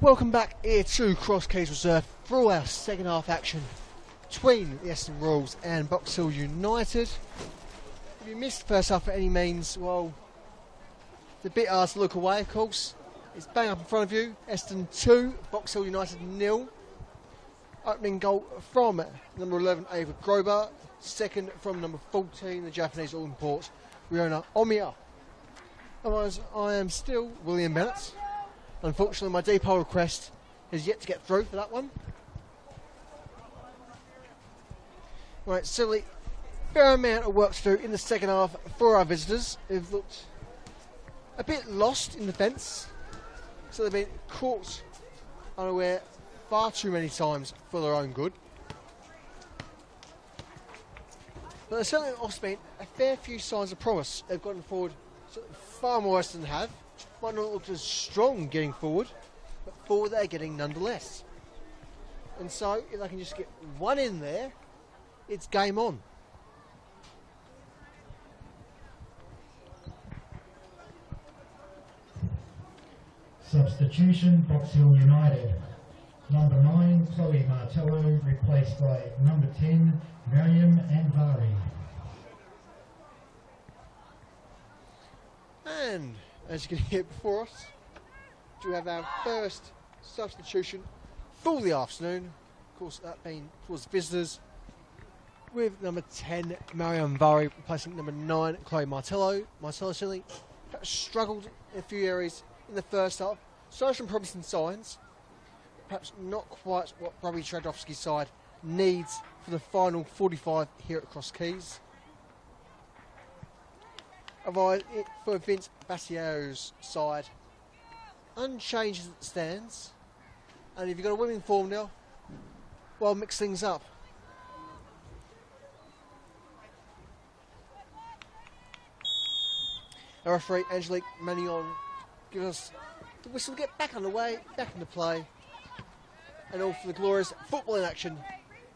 Welcome back here to Cross Keys Reserve for our second half action between the Essendon Royals and Box Hill United. If you missed the first half at any means, well, it's a bit hard to look away, of course. It's bang up in front of you. Essendon 2, Box Hill United 0. Opening goal from number 11, Ava Grober. Second from number 14, the Japanese all-import, Riona Omiya. Otherwise, I am still William Bennett. Unfortunately, my depot request has yet to get through for that one. Right, so a fair amount of work to do in the second half for our visitors, who've looked a bit lost in defence. So they've been caught unaware far too many times for their own good. But there's certainly also been a fair few signs of promise. They've gotten forward far more than they have. Might not look as strong getting forward, but forward they're getting nonetheless. And so, if they can just get one in there, it's game on. Substitution, Box Hill United. Number 9, Chloe Martello, replaced by number 10, Miriam Anvari. And as you can hear before us, we have our first substitution for the afternoon. Of course, that being towards the visitors, with number 10, Miriam Anvari, replacing number 9, Chloe Martello. Martello certainly struggled in a few areas in the first half. Showed some promising signs. Perhaps not quite what Robbie Tradowski's side needs for the final 45 here at Cross Keys. Otherwise, for Vince Bassiao's side, unchanged as it stands. And if you've got a winning formula, well, mix things up. Our referee, Angelique Magnon, gives us the whistle to get back underway, back into play. And all for the glorious football in action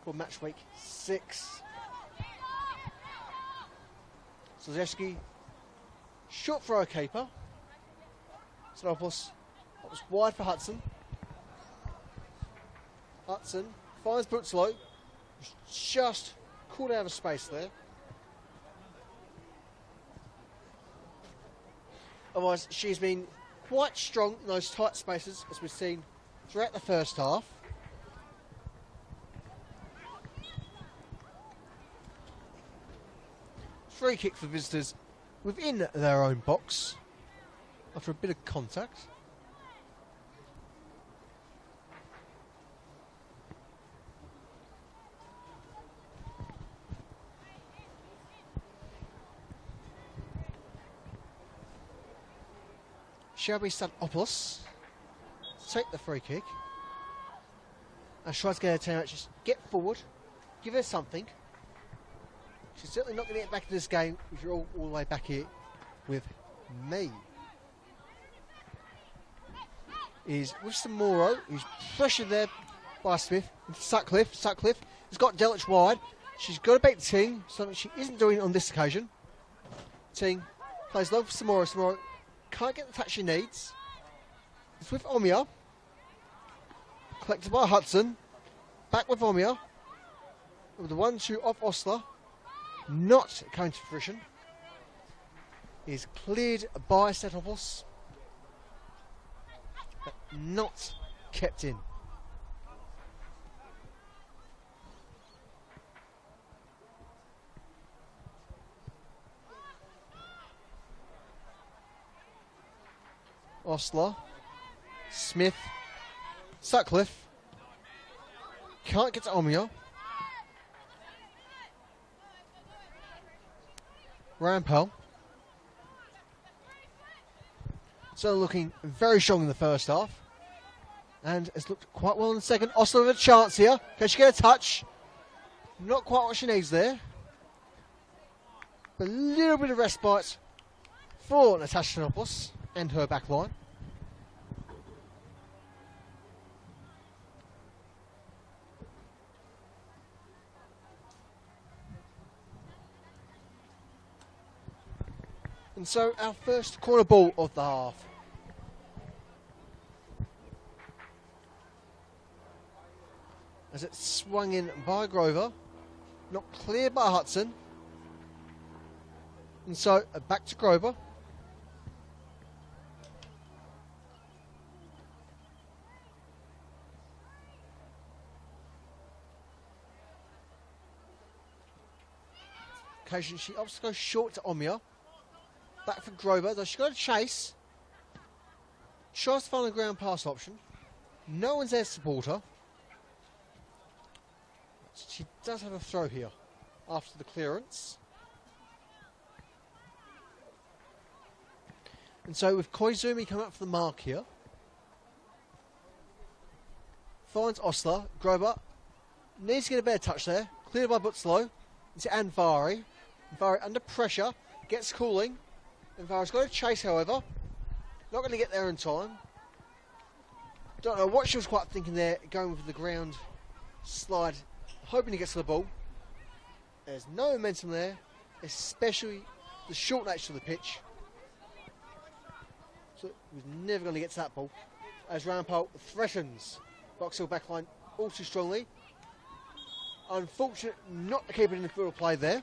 for match week 6. Slazewski, short throw keeper. Sinopoulos, that was wide for Hudson. Hudson finds Bootslow, just caught out of space there. Otherwise, she's been quite strong in those tight spaces, as we've seen throughout the first half. Free kick for visitors within their own box after a bit of contact. Shelby Sinopoulos take the free kick and tries to get her team out. Just get forward, give her something. She's certainly not going to get back into this game if you're all the way back here with me. Is with Samoro, who's pressured there by Smith into Sutcliffe. Sutcliffe has got Delich wide. She's got to beat Ting, something she isn't doing on this occasion. Ting plays low for Samoro. Samoro can't get the touch she needs. It's with Omiya. Collected by Hudson. Back with Omiya. With the 1-2 off Osler. Not coming to fruition. Is cleared by Sinopoulos, but not kept in. Osler, Smith, Sutcliffe, can't get to Omiya. Rampel. So looking very strong in the first half. And has looked quite well in the second. Osler with a chance here. Can she get a touch? Not quite what she needs there. But a little bit of respite for Natasha Sinopoulos and her back line. And so our first corner ball of the half. as it's swung in by Grover, not cleared by Hudson. And so back to Grover. Occasionally she opts to go short to Omia. Back for Grover, though she's got a chase. Tries to find a ground pass option. No one's there to support her. She does have a throw here after the clearance. And so with Koizumi coming up for the mark here. Finds Osler. Grover needs to get a better touch there. Cleared by Butzlow. Into Anvari. Anvari under pressure. Gets cooling. Anvari's got a chase, however. Not going to get there in time. Don't know what she was quite thinking there, going with the ground slide, hoping to get to the ball. There's no momentum there, especially the short nature of the pitch. So he was never going to get to that ball. As Rampart threatens Box Hill backline all too strongly. Unfortunate not to keep it in the field of play there.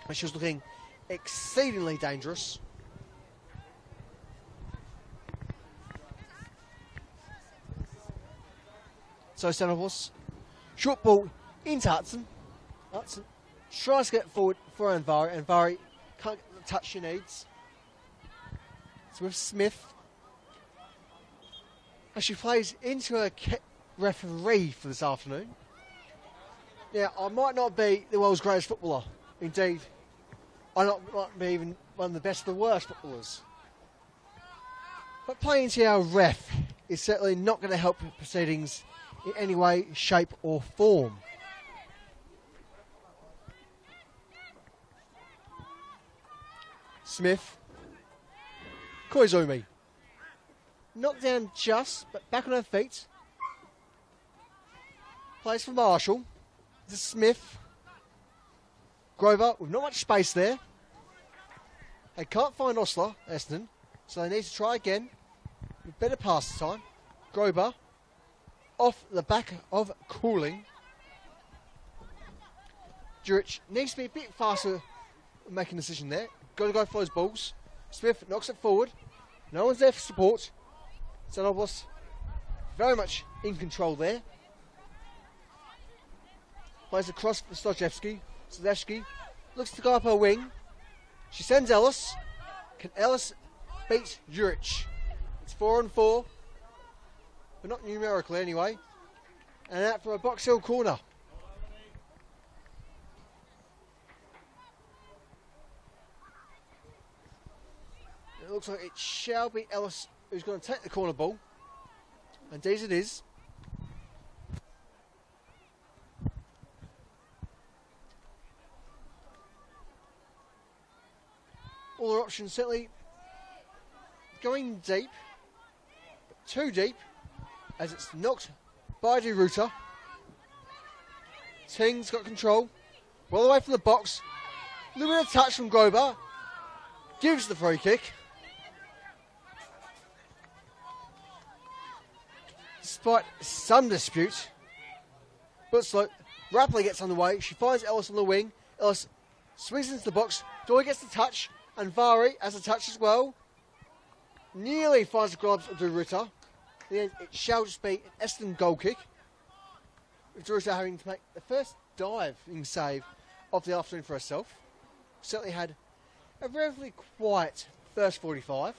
And she was looking exceedingly dangerous. So Stenhouse, short ball into Hudson. Hudson tries to get forward for Anvari. Anvari can't get the touch she needs. So with Smith, as she plays into a referee for this afternoon. Now, I might not be the world's greatest footballer. Indeed, I might be even one of the best of the worst footballers. But playing into our ref is certainly not going to help proceedings in any way, shape or form. Smith. Koizumi. Knocked down just, but back on her feet. Plays for Marshall. To Smith. Grover with not much space there. They can't find Osler, Essendon, so they need to try again. With better pass this time. Grover. Off the back of cooling. Juric needs to be a bit faster making a decision there. Got to go for those balls. Smith knocks it forward. No one's there for support. Zanobos very much in control there. Plays across for Stojewski. Stojewski looks to go up her wing. She sends Ellis. Can Ellis beat Juric? It's 4-on-4. But not numerically anyway. And out for a Box Hill corner. It looks like it shall be Ellis who's going to take the corner ball. Indeed it is. All their options certainly going deep. But too deep. As it's knocked by De Ruiter. Ting's got control. Well away from the box. A little bit of touch from Grover. Gives the free kick. Despite some dispute. Butzlow rapidly gets underway. She finds Ellis on the wing. Ellis swings into the box. Doy gets the touch. And Vari has a touch as well. Nearly finds the gloves of De Ruiter. In the end, it shall just be an Essendon goal kick. With De Ruiter having to make the first diving save of the afternoon for herself. Certainly had a relatively quiet first 45.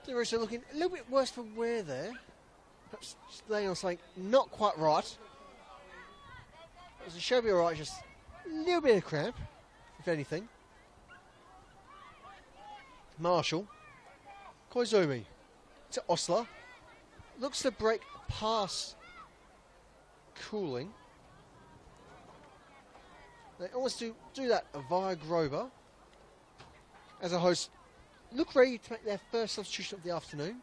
De Ruiter looking a little bit worse for wear there. Perhaps just laying on something not quite right. It should be alright, just a little bit of cramp, if anything. Marshall. Koizumi to Osler. Looks to break past cooling. They almost do that via Grover. As a host, look ready to make their first substitution of the afternoon.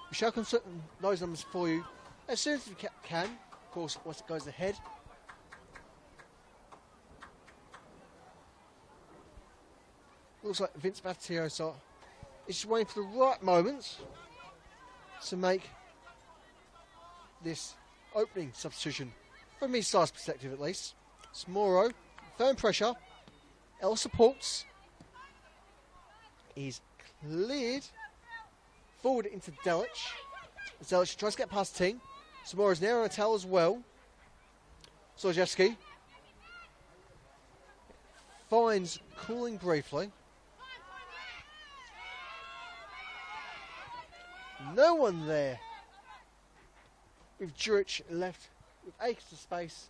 We shall confirm those numbers for you as soon as we can. Of course, once it goes ahead. Looks like Vince Batiosa is just waiting for the right moment to make this opening substitution, from his size perspective at least. It's Moro, firm pressure, L supports, he's cleared forward into Delic. Delic tries to get past Ting. Samoro's now on a towel as well. Sorjewski finds cooling briefly. No one there. With Juric left with acres of space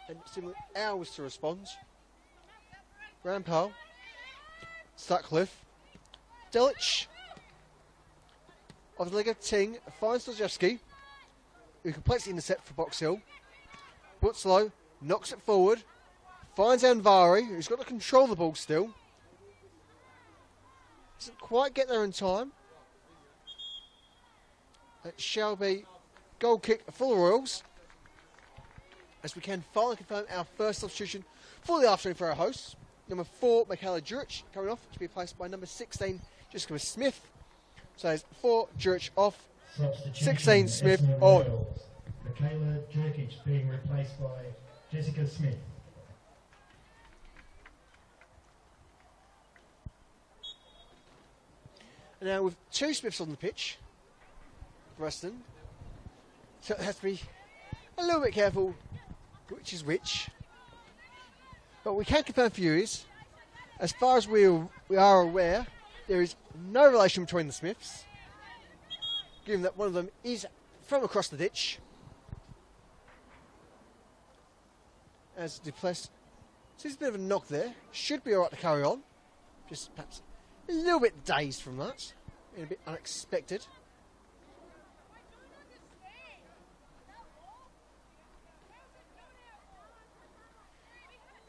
and similar hours to respond. Rampal, Sutcliffe, Delic, off the leg of Ting, finds Sorjewski, who completes the intercept for Box Hill. Butzlow knocks it forward, finds Anvari, who's got to control the ball still. Doesn't quite get there in time. It shall be goal kick for the Royals, as we can finally confirm our first substitution for the afternoon for our hosts. Number 4, Michaela Juric, coming off to be replaced by number 16, Jessica Smith. So there's 4, Juric off, 16, Smith on. Michaela Juric being replaced by Jessica Smith. And now with 2 Smiths on the pitch, Preston, so it has to be a little bit careful which is which. But we can confirm for you is, as far as we are aware, there is no relation between the Smiths, given that one of them is from across the ditch. As Duplessis sees a bit of a knock there, should be alright to carry on. Just perhaps a little bit dazed from that, and a bit unexpected.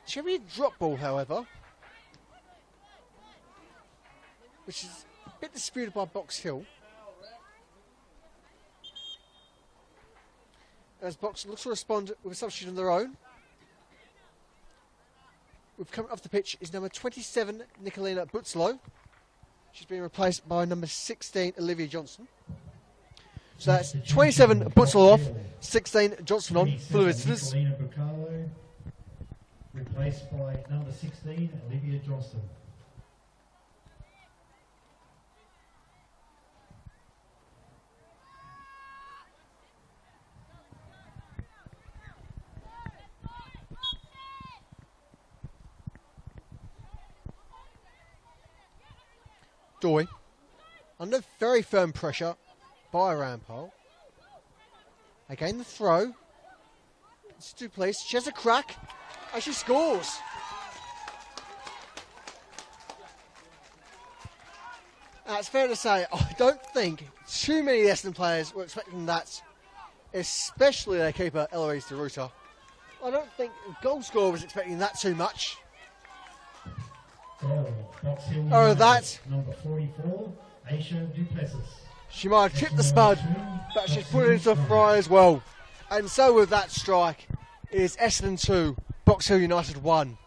Should be a drop ball, however, which is a bit disputed by Box Hill. As Box looks to respond with a substitution of their own. We've come off the pitch is number 27, Nicolina Butzlow. She's been replaced by number 16, Olivia Johnson. So that's 27 Butzlow off, 16 Johnson on for the visitors. Replaced by number 16, Olivia Johnston. Doy, under very firm pressure by Rampal. Again the throw. It's Duplessis. She has a crack. And she scores. It's fair to say, I don't think too many Essendon players were expecting that, especially their keeper, Eloise de Ruta. I don't think the goal scorer was expecting that too much. Oh, that. Number 44, Aisha Duplessis. She might have tripped the spud, but she's put it into the fry as well. And so with that strike, it is Essendon 2. Box Hill United 1.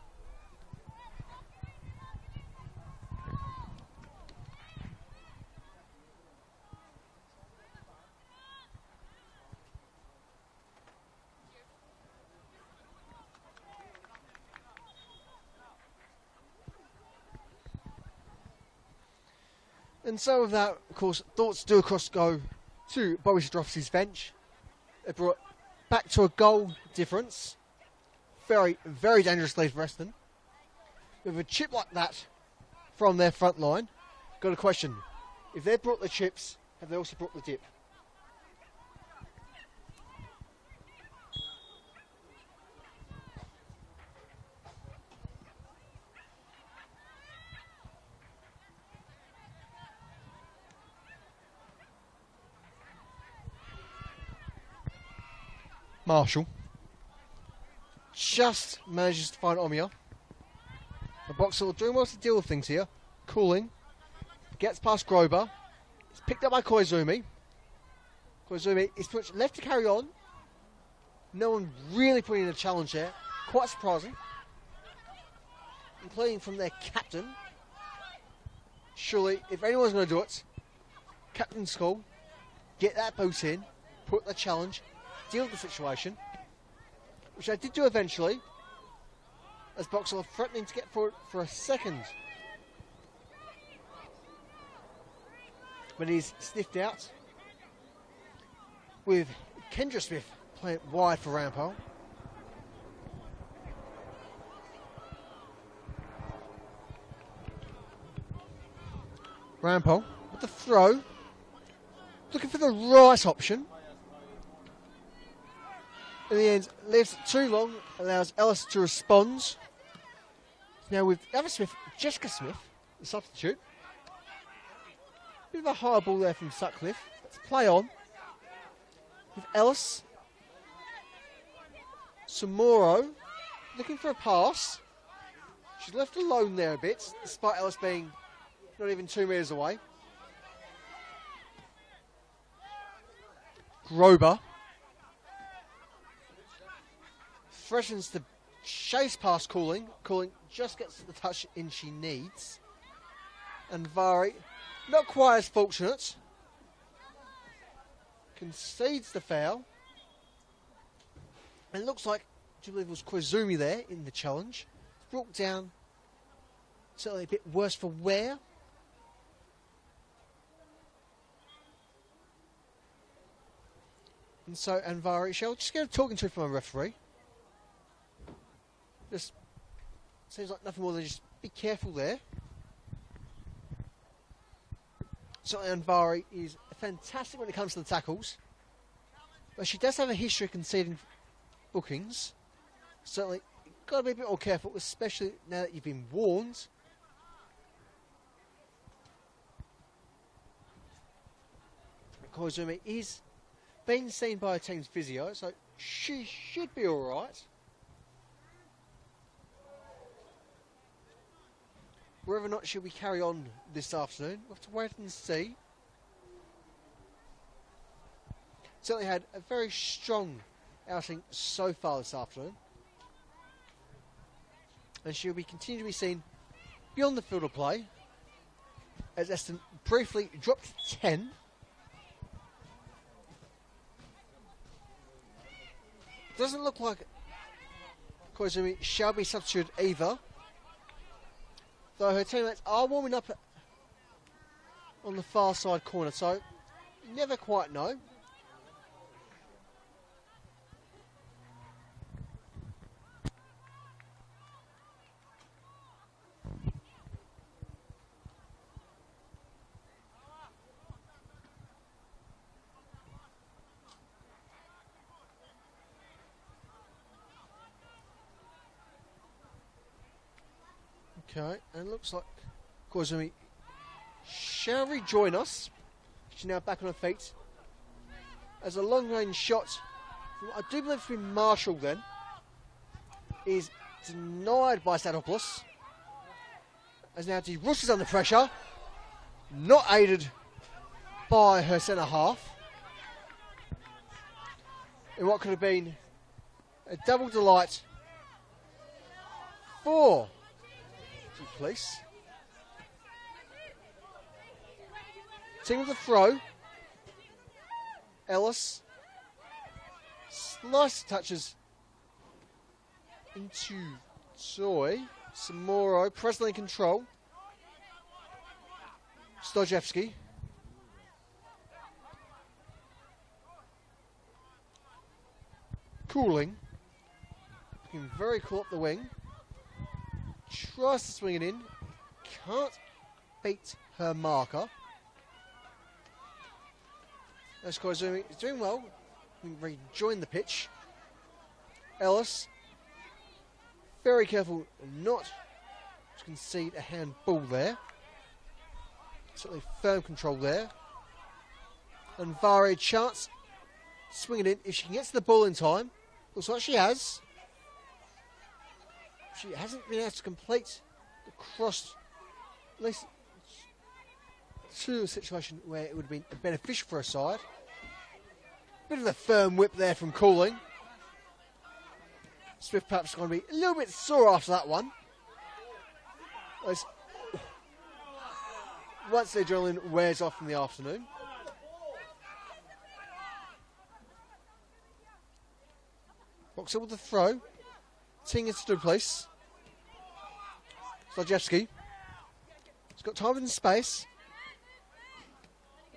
And so with that, of course, thoughts do across go to Bobby Sadrowski's bench. They brought back to a goal difference. Very, very dangerous lead for Essendon. With a chip like that from their front line, got a question. If they brought the chips, have they also brought the dip? Marshall just manages to find Omiya. The Boxer doing well to deal with things here. Cooling. Gets past Grober. It's picked up by Koizumi. Koizumi is pretty much left to carry on. No one really putting in a challenge there. Quite surprising. Including from their captain. Surely, if anyone's going to do it, captain's call, get that boot in, put the challenge, deal with the situation, which I did do eventually, as Boxall are threatening to get for it for a second. But he's sniffed out, with Kendra Smith playing wide for Rampole. Rampole with the throw, looking for the right option. In the end, leaves it too long, allows Ellis to respond. Now with the other Smith, Jessica Smith, the substitute. Bit of a high ball there from Sutcliffe. Let's play on. With Ellis. Samoro, looking for a pass. She's left alone there a bit, despite Ellis being not even 2 metres away. Grober freshens the chase past Cooling. Cooling just gets the touch in she needs. And Vari, not quite as fortunate, concedes the foul. And it looks like, I believe it was Koizumi there in the challenge. Brought down, certainly a bit worse for wear. And so, Anvari, shall just get a talking to from a referee. Just seems like nothing more than just be careful there. Certainly, Anvari is fantastic when it comes to the tackles, but she does have a history of conceding bookings. Certainly, got to be a bit more careful, especially now that you've been warned. Koizumi is being seen by a team's physio, so she should be alright. Whether or not she'll be carry on this afternoon, we'll have to wait and see. Certainly had a very strong outing so far this afternoon. And she'll be continue to be seen beyond the field of play, as Essendon briefly dropped 10. Doesn't look like Koizumi shall be substituted either, though her teammates are warming up on the far side corner, so you never quite know. Okay, and it looks like Koizumi shall rejoin us. She's now back on her feet. As a long-range shot from, I do believe, to be Marshall then, is denied by Statopoulos. As now Rush is under pressure, not aided by her centre half. In what could have been a double delight for Police. Team with the throw. Ellis. Nice touches into Joy. Samoro presently in control. Stojewski. Cooling. Looking very cool up the wing. Tries to swing it in. Can't beat her marker. As Koizumi is doing well. Rejoin the pitch. Ellis. Very careful not to concede a handball there. Certainly firm control there. And Vari chance. Swing it in. If she can get to the ball in time. Looks like she has. She hasn't been able to complete the cross, at least to a situation where it would have been beneficial for her side. Bit of a firm whip there from Cooling. Smith perhaps going to be a little bit sore after that one. Once the adrenaline wears off in the afternoon. Boxer with the throw. Ting into the place. Slajewski. He's got time and space.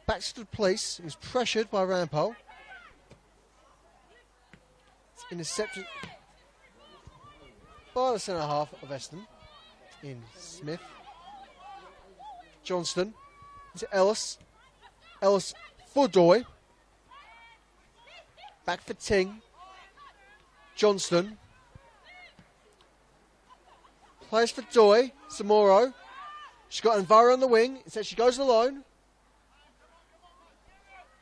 Back to the place. He's pressured by Rampole. It's intercepted by the centre half of Essendon. In Smith. Johnston. Into Ellis. Ellis for Doy. Back for Ting. Johnston. Plays for Doy. Samoro. She's got Anvara on the wing. Instead she goes alone.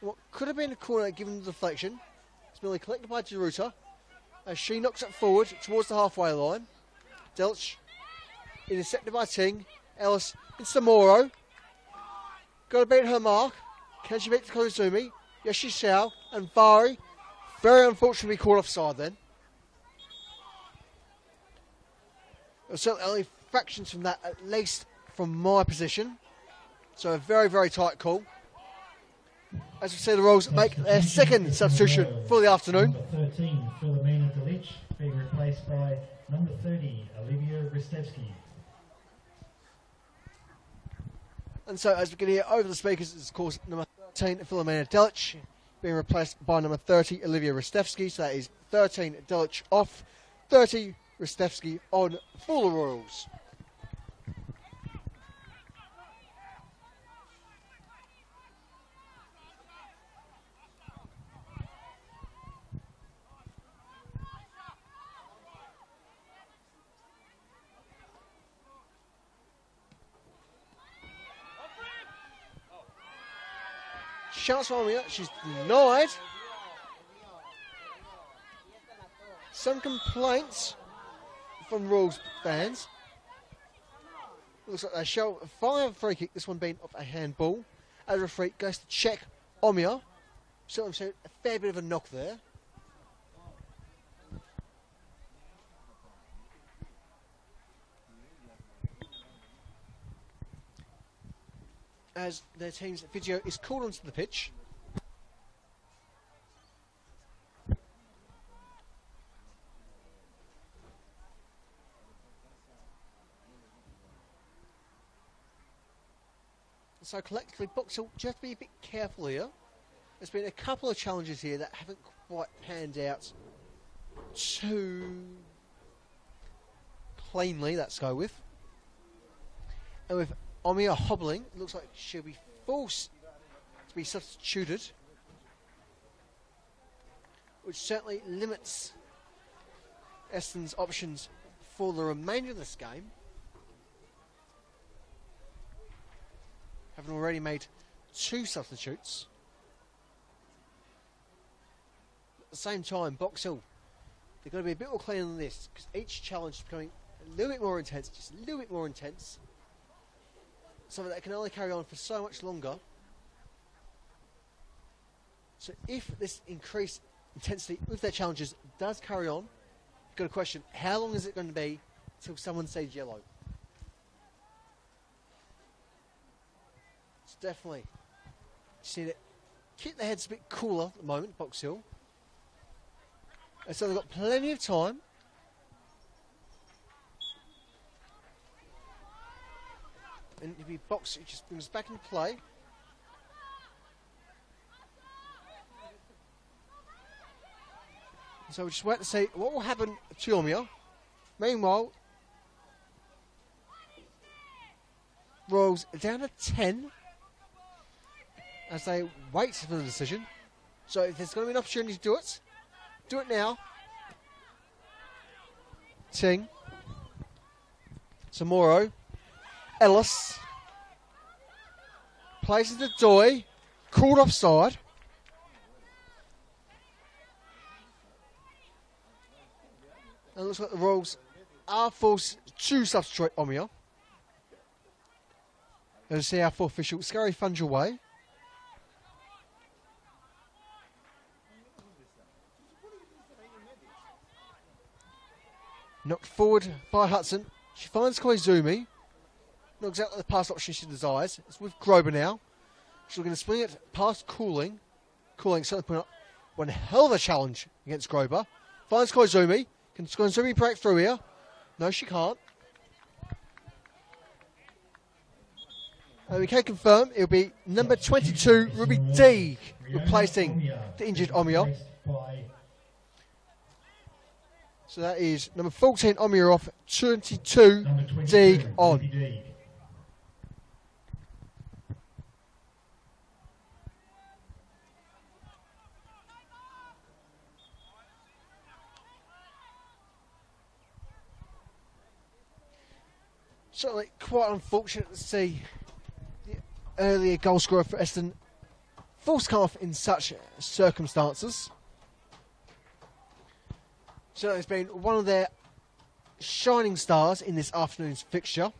What could have been a corner given the deflection. It's merely collected by Deruta. As she knocks it forward towards the halfway line. Delch. Intercepted by Ting. Ellis in Samoro. Got to beat her mark. Can she beat Kozumi? Yes, she shall. And Vari, very unfortunately caught offside then. There's certainly only fractions from that, at least from my position. So a very, very tight call. As we see the Royals make their second substitution for the afternoon. Number 13, Philomena Delic, being replaced by number 30, Olivia Ristevski. And so, as we can hear over the speakers, is of course number 13, Philomena Delic, being replaced by number 30, Olivia Ristevski. So that is 13 Delic off, 30 Ristevski on for the Royals. Chance for Omia, she's denied. Some complaints from Royals fans. Looks like they show a fire free kick, this one being off a handball. As a referee goes to check Omia. So I'm saying a fair bit of a knock there. As their team's video is called onto the pitch. So collectively, Boxhill, you have to be a bit careful here. There's been a couple of challenges here that haven't quite panned out too cleanly, let's go with. And with Omia hobbling, it looks like she'll be forced to be substituted, which certainly limits Essendon's options for the remainder of this game. Having already made 2 substitutes. At the same time, Box Hill, they've got to be a bit more clear than this, because each challenge is becoming a little bit more intense, just a little bit more intense. Something that can only carry on for so much longer. So if this increased intensity with their challenges does carry on, you've got to question, how long is it going to be until someone says yellow? It's definitely, just need to keep their heads a bit cooler at the moment, Box Hill. And so they've got plenty of time. And if he box, it just brings back into play. So we just wait to see what will happen to Omia. Meanwhile, Royals are down to 10 as they wait for the decision. So if there's going to be an opportunity to do it now. Ting. Samoro. Ellis places the Doy, called offside. And it looks like the Royals are forced to substitute Omia. Let's see our full official, Scary Funge away. Knocked forward by Hudson. She finds Koizumi. Not exactly the pass option she desires. It's with Grober now. She's going to swing it past Cooling. Cooling certainly putting up one hell of a challenge against Grober. Finds Koizumi. Can Koizumi break through here? No, she can't. And we can confirm it'll be number 22, Ruby Deeg, replacing the injured Omiya. So that is number 14, Omiya off, 22, Deeg on. Certainly quite unfortunate to see the earlier goal scorer for Essendon forced to come off in such circumstances. Certainly has been one of their shining stars in this afternoon's fixture.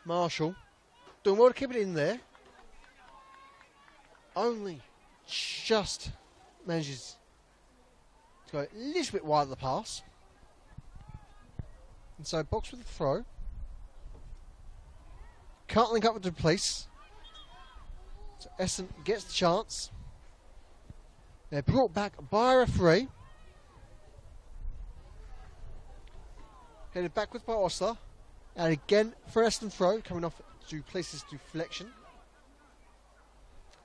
Marshall doing well to keep it in there. Only just manages to go a little bit wide of the pass. And so box with the throw. Can't link up with the police. So Essendon gets the chance. They're brought back by a referee. Headed backwards by Osler. And again for Essendon throw, coming off Duplessis' deflection.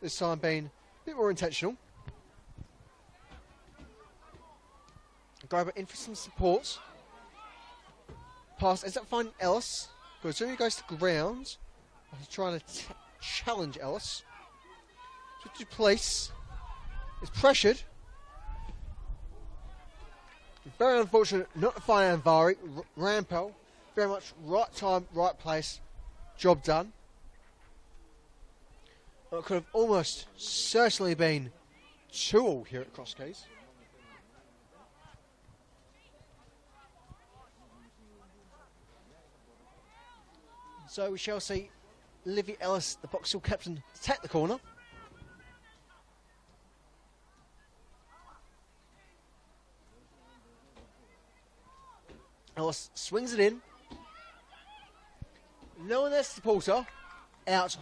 This time being a bit more intentional. Grover in for some support. Pass ends up finding Ellis. Goes to ground. He's trying to challenge Ellis. To Duplessis. Is pressured. Very unfortunate not to find Anvari. Rampel. Very much right time, right place, job done. Well, it could have almost certainly been 2-2 here at Crosskeys. So we shall see Livy Ellis, the Box Hill captain, take the corner. Ellis swings it in. No one there, supporter, out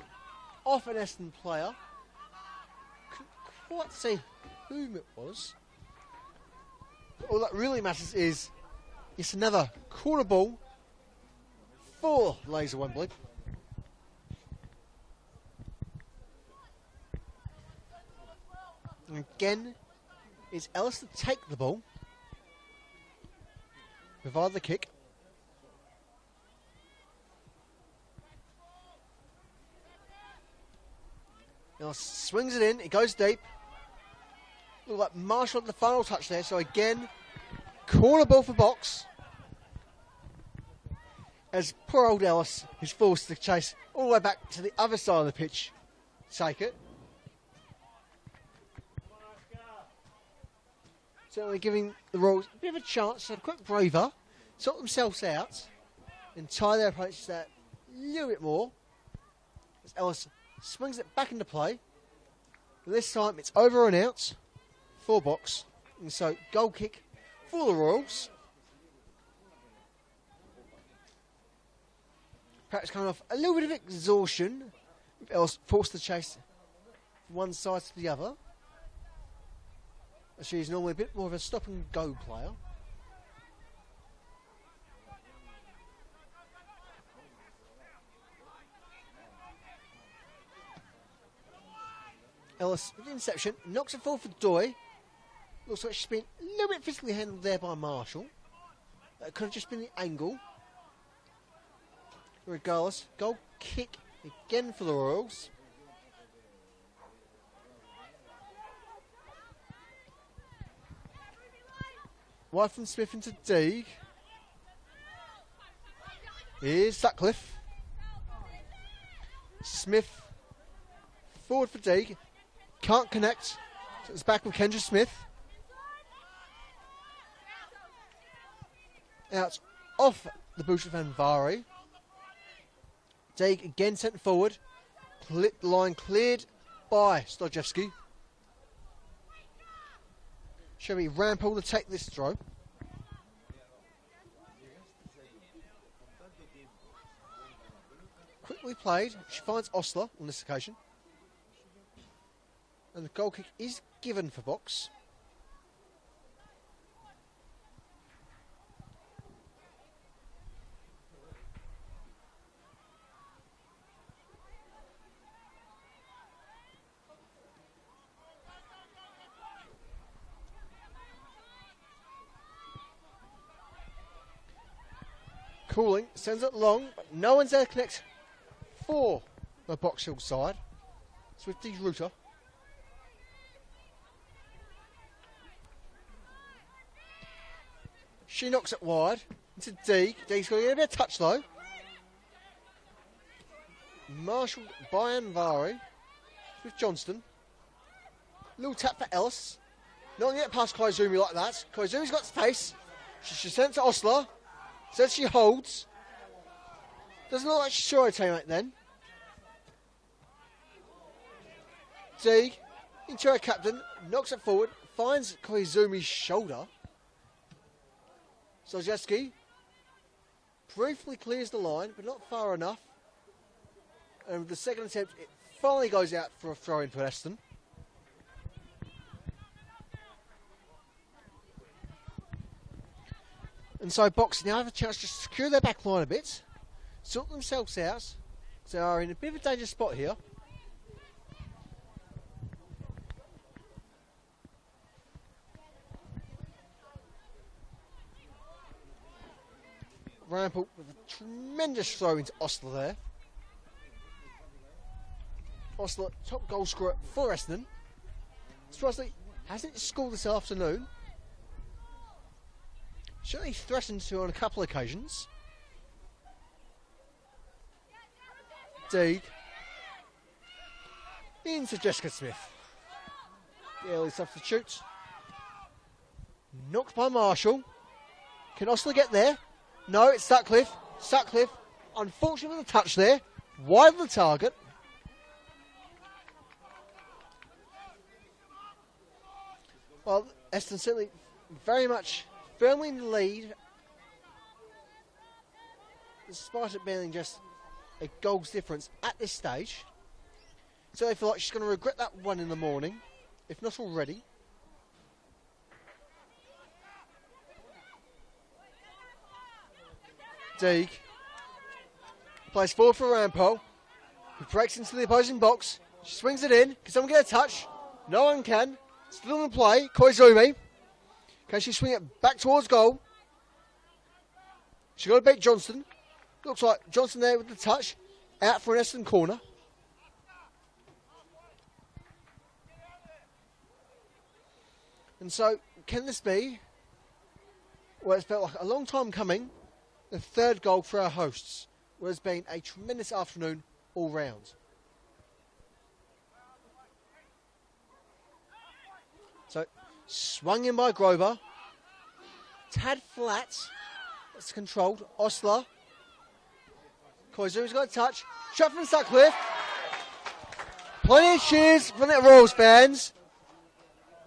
off an Essendon player. Couldn't quite see whom it was. All that really matters is it's another corner ball for Laser Wembley. And again, it's Ellis to take the ball, provide the kick. Now swings it in, it goes deep. Look like Marshall at the final touch there, so again, corner ball for Box. As poor old Ellis is forced to chase all the way back to the other side of the pitch. Take it. Certainly giving the Royals a bit of a chance to have a quick breather, sort themselves out, and tie their opponents that a little bit more. As Ellis swings it back into play. But this time it's over and out for Box. And so goal kick for the Royals. Perhaps coming off a little bit of exhaustion. Ellis forced to chase from one side to the other. She's normally a bit more of a stop and go player. Ellis with the interception, knocks it forward for Doy. Looks like she's been a little bit physically handled there by Marshall. That could have just been the angle. Regardless, goal kick again for the Royals. Wide from Smith into Deeg. Here's Sutcliffe. Smith forward for Deeg. Can't connect. So it's back with Kendra Smith. Out off the boot of Anvari. Deeg again sent forward. Line cleared by Stojewski. Shall we Rampol to take this throw? Quickly played. She finds Osler on this occasion. And the goal kick is given for Box. Cooling, sends it long, but no one's there to connect for the Box Hill side. Swifty's Rooter. She knocks it wide into Deeg. Deeg's going to get a bit of touch though. Marshalled by Anvari with Johnston. Little tap for Ellis. Not going to get past Koizumi like that. Koizumi's got space. She sends it to Osler. Says she holds. Doesn't look like she's sure her teammate then. Deeg into her captain. Knocks it forward. Finds Koizumi's shoulder. Stojewski briefly clears the line, but not far enough. And with the second attempt, it finally goes out for a throw in for Essendon. And so Box now have a chance to secure their back line a bit, sort themselves out. So they are in a bit of a dangerous spot here. Rampant with a tremendous throw into Osler there. Osler, top goal scorer for Essendon. Surprisingly, hasn't scored this afternoon. Certainly threatened to on a couple of occasions. Deeg. Into Jessica Smith. The early substitute. Knocked by Marshall. Can Osler get there? No, it's Sutcliffe. Sutcliffe, unfortunately with a touch there. Wide of the target. Well, Essendon certainly very much firmly in the lead, despite it being just a goal's difference at this stage. So they feel like she's going to regret that one in the morning, if not already. Deeg plays forward for Rampol, who breaks into the opposing box. She swings it in. Can someone get a touch? No one can. Still in play. Koizumi. Can she swing it back towards goal? She's got to beat Johnston. Looks like Johnston there with the touch. Out for an Essendon corner. And so, can this be, well, it's felt like a long time coming, the third goal for our hosts, where it's been a tremendous afternoon all round. So, swung in by Grover. Tad flat. That's controlled. Osler. Koizumi's got a touch. Shot from Sutcliffe. Plenty of cheers from the Royals fans.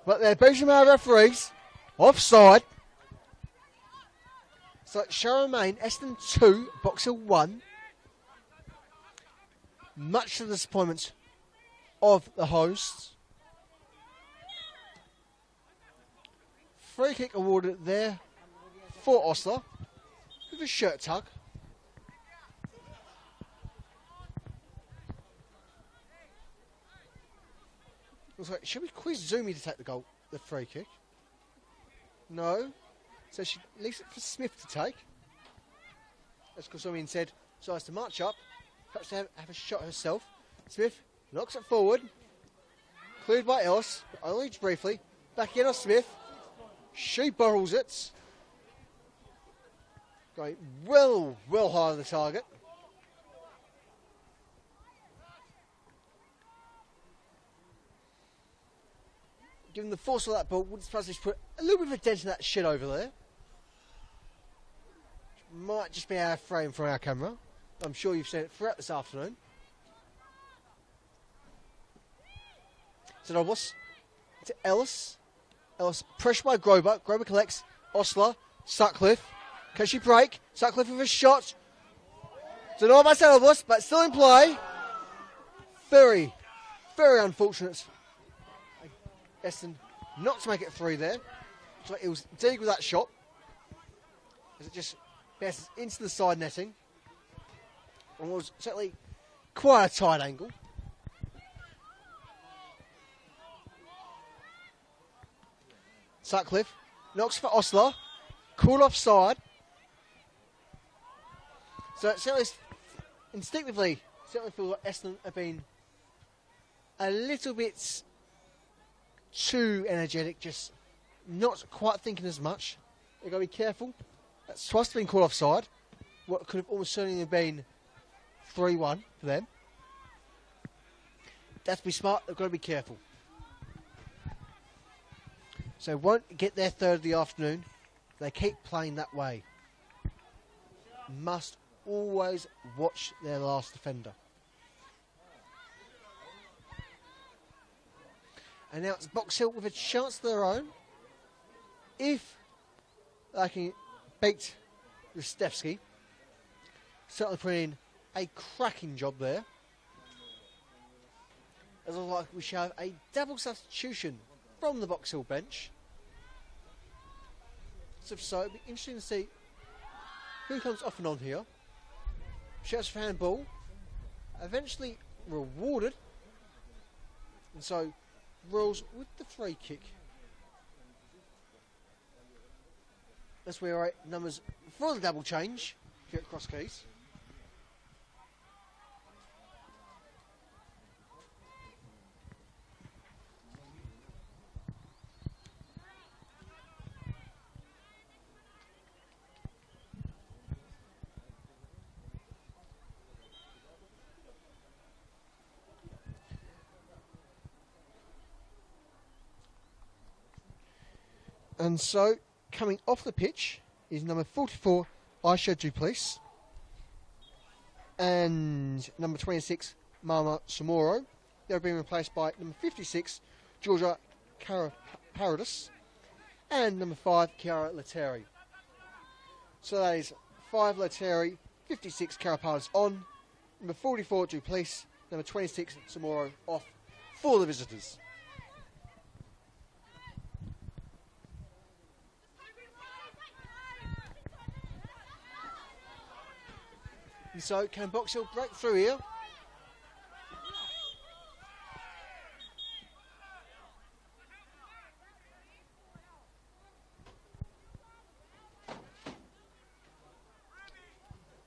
But they're beaten by referees. Offside. So it shall remain Essendon 2, Box Hill 1. Much to the disappointment of the hosts. Free kick awarded there for Osler with a shirt tug. Looks like, should we quiz Zumi to take the free kick? No. So she leaves it for Smith to take. As Koizumi said, decides to march up, perhaps to have a shot herself. Smith knocks it forward. Cleared by Ellis, but only briefly. Back in on Smith. She borrows it. Going well high on the target. Given the force of that ball, wouldn't surprise me to put a little bit of a dent in that shit over there. might just be our frame from our camera. I'm sure you've seen it throughout this afternoon. Zanobos to Ellis. Ellis pressure by Grober. Grober collects. Osler. Sutcliffe. Can she break? Sutcliffe with a shot. Denied by Zanobos, but still in play. Very, very unfortunate. Essendon not to make it 3 there. So it was dig with that shot. As it just bounces into the side netting. And was certainly quite a tight angle. Sutcliffe knocks for Osler. Called offside. So it certainly, instinctively, certainly feels like Essendon have been a little bit too energetic, just not quite thinking as much. They've got to be careful. That's twice been called offside. What could have almost certainly been 3-1 for them. They have to be smart. They've got to be careful. So won't get their third of the afternoon. They keep playing that way. Must always watch their last defender. And now it's Box Hill with a chance of their own. If they can beat Ristevski, certainly putting in a cracking job there. As I like, we shall have a double substitution from the Box Hill bench. So it'll be interesting to see who comes off and on here. Shouts for handball. Eventually rewarded. And so Royals with the free kick. That's where our numbers for the double change here at Cross Keys. And so, coming off the pitch is number 44, Aisha Duplice. And number 26, Mama Samoro. They're being replaced by number 56, Georgia Paradis. And number 5, Chiara Leteri. So that is 5 Leteri, 56 Carapalis on. Number 44, Duplice. Number 26, Samoro off for the visitors. And so, can Box Hill break through here?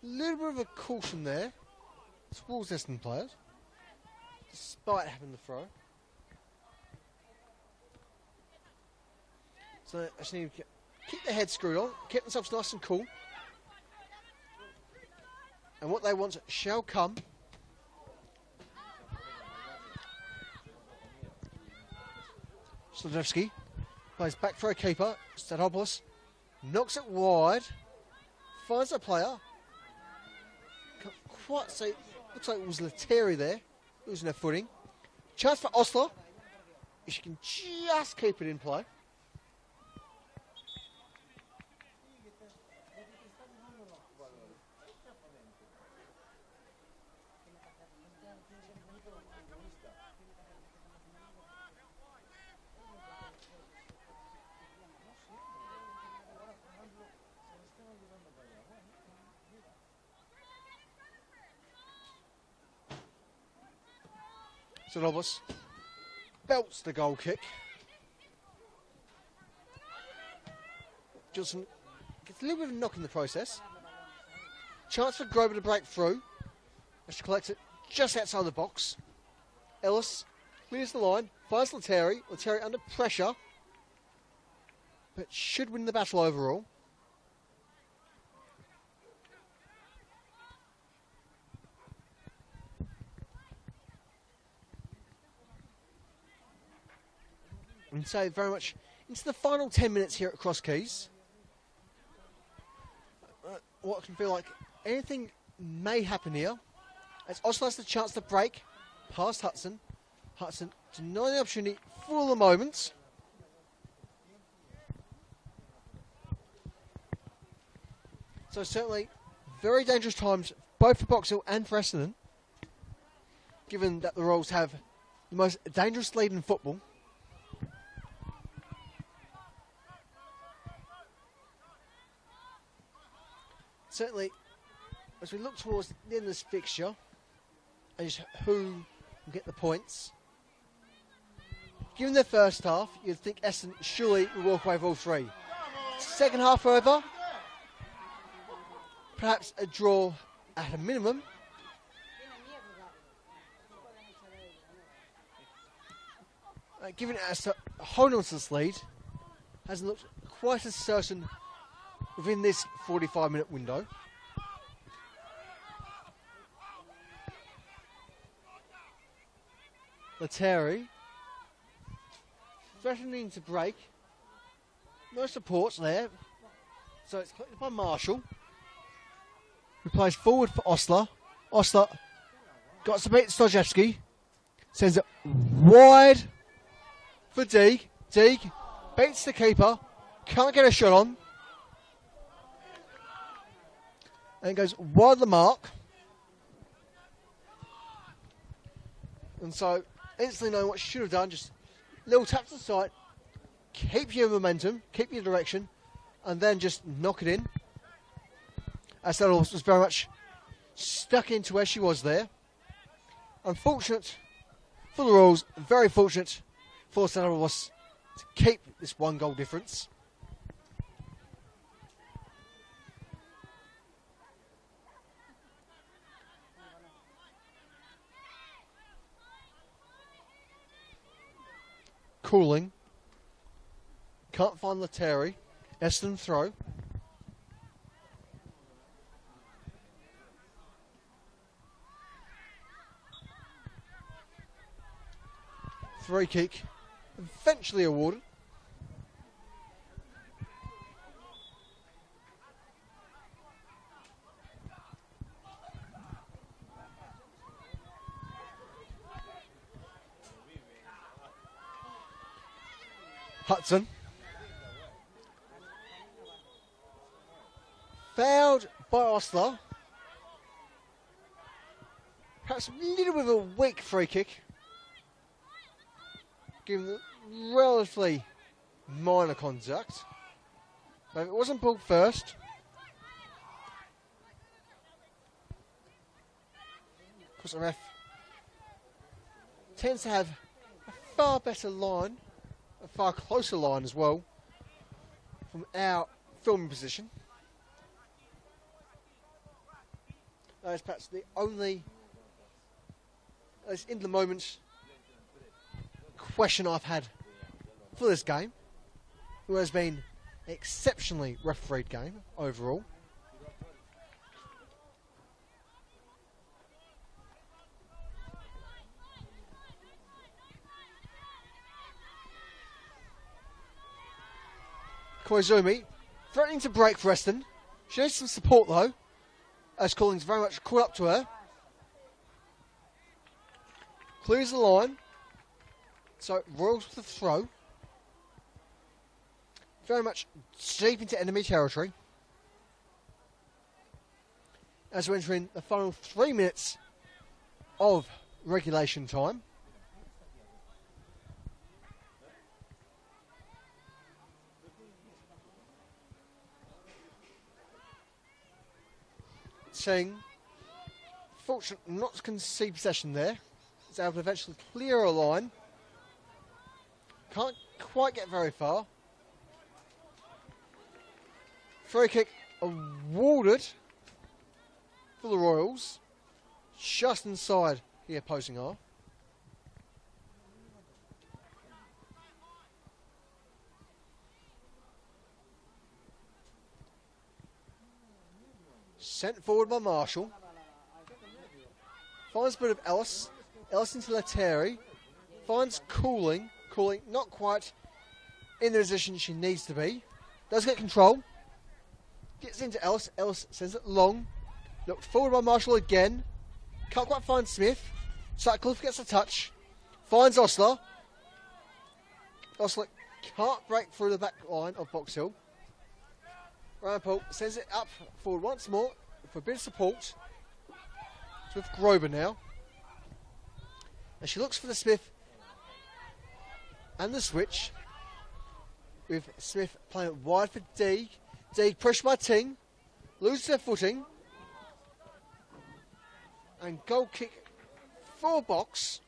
A little bit of a caution there towards Essendon players, despite having the throw. So, I just need to keep their head screwed on, keep themselves nice and cool. And what they want shall come. Slodowski plays back for a keeper. Stadopoulos knocks it wide. Finds a player. Can't quite see. Looks like it was Leteri there. Losing her footing. Chance for Osler. If she can just keep it in play. Zanobos belts the goal kick. Johnson gets a little bit of a knock in the process. Chance for Grover to break through. As she collects it just outside the box. Ellis clears the line, finds Leteri. Leteri under pressure, but should win the battle overall. And so very much into the final 10 minutes here at Cross Keys. what can feel like anything may happen here. As Oslo has the chance to break past Hudson. Hudson denying the opportunity for the moment. So certainly very dangerous times both for Box Hill and for Essendon, given that the Royals have the most dangerous lead in football. Certainly, as we look towards the end of this fixture, and just who will get the points, given their first half, you'd think Essendon surely will walk away with all three. Second half, however, perhaps a draw at a minimum. Given as to holding on to this lead, hasn't looked quite as certain within this 45-minute window. Lettieri threatening to break. No supports there. So it's collected by Marshall, who plays forward for Osler. Osler got to beat Stojewski. Sends it wide for Deeg. Deeg beats the keeper. Can't get a shot on. And goes wide of the mark. And so, instantly knowing what she should have done, just little tap to the side, keep your momentum, keep your direction, and then just knock it in. As that was very much stuck into where she was there. Unfortunate for the Royals, very fortunate for Essendon was to keep this 1 goal difference. Cooling. Can't find Lettieri. Essendon throw. Free kick. Eventually awarded. Hudson. Fouled by Osler. Perhaps a little bit of a weak free kick, given the relatively minor contact. But if it wasn't pulled first, of course the ref tends to have a far better line, a far closer line as well, from our filming position. That is perhaps the only, in the moment, question I've had for this game, who has been an exceptionally refereed game overall. Koizumi threatening to break for Essendon. She needs some support though, as Collins very much caught up to her. Clears the line. So Royals with the throw. Very much deep into enemy territory. As we're entering the final 3 minutes of regulation time. Saying, fortunate not to concede possession there. Is able to eventually clear a line. Can't quite get very far. Free kick awarded for the Royals. Just inside the opposing half. Sent forward by Marshall. Finds a bit of Ellis. Ellis into Lettieri. Finds Cooling. Cooling not quite in the position she needs to be. Does get control. Gets into Ellis. Ellis sends it long. Looked forward by Marshall again. Can't quite find Smith. Sutcliffe gets a touch. Finds Osler. Osler can't break through the back line of Box Hill. Ryan Paul sends it up forward once more for a bit of support. It's with Grober now. And she looks for the Smith and the switch. With Smith playing it wide for Deeg. Deeg pushed by Ting. Loses their footing. And goal kick for Box.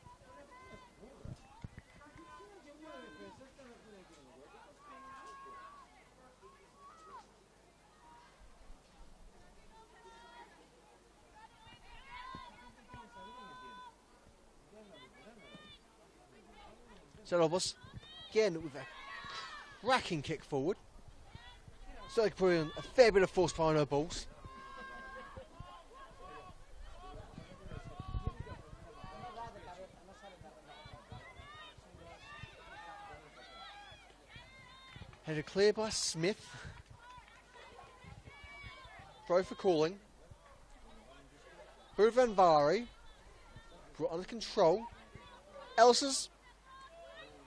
So Robles, again with a cracking kick forward. So they can put in a fair bit of force behind her balls. Headed clear by Smith. Throw for calling. Van brought under control. Elsa's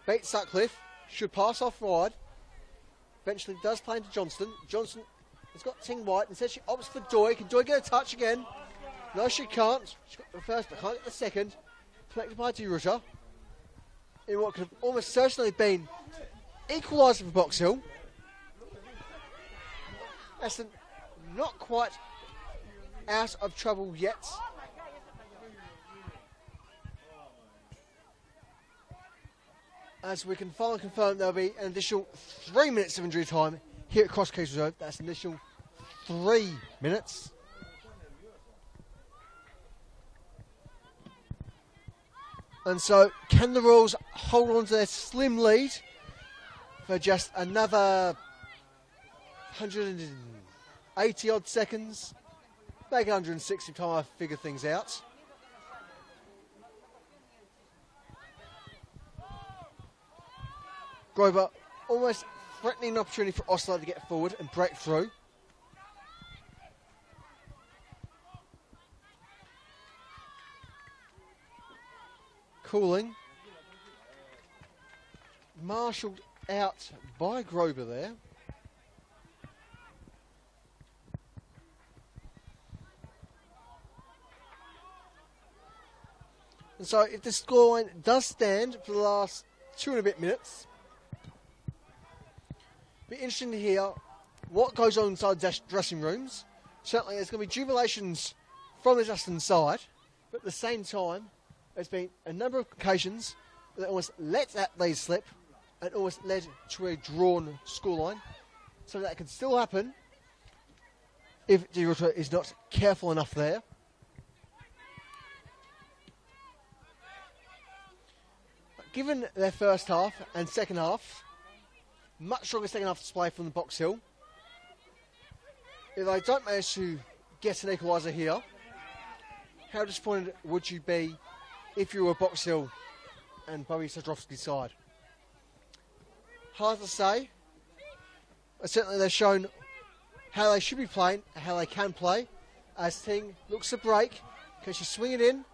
beats Sutcliffe. Should pass off wide. Eventually does play into Johnston. Johnston has got Ting White. Instead she opts for Doy. Can Doy get a touch again? No, she can't. She's got the first, but can't get the second. Collected by DeRutter. In what could have almost certainly been equaliser for Box Hill. Essendon not quite out of trouble yet. As we can finally confirm, there'll be an additional 3 minutes of injury time here at Cross Keys Reserve. That's an additional 3 minutes. And so, can the Royals hold on to their slim lead for just another 180 odd seconds? Maybe 160 time I figure things out. Grover almost threatening an opportunity for Oslo to get forward and break through. Cooling. Marshalled out by Grover there. And so if the scoreline does stand for the last 2 and a bit minutes, be interesting to hear what goes on inside dressing rooms. Certainly there's going to be jubilations from the Justin side, but at the same time, there's been a number of occasions that almost let that lead slip and almost led to a drawn scoreline. So that can still happen if DeRutter is not careful enough there. But given their first half and second half, much stronger second half display from the Box Hill. If they don't manage to get an equaliser here, how disappointed would you be if you were Box Hill and Bobby Sadrowski's side? Hard to say. But certainly they've shown how they should be playing, how they can play. As Ting looks to break. Can she swing it in?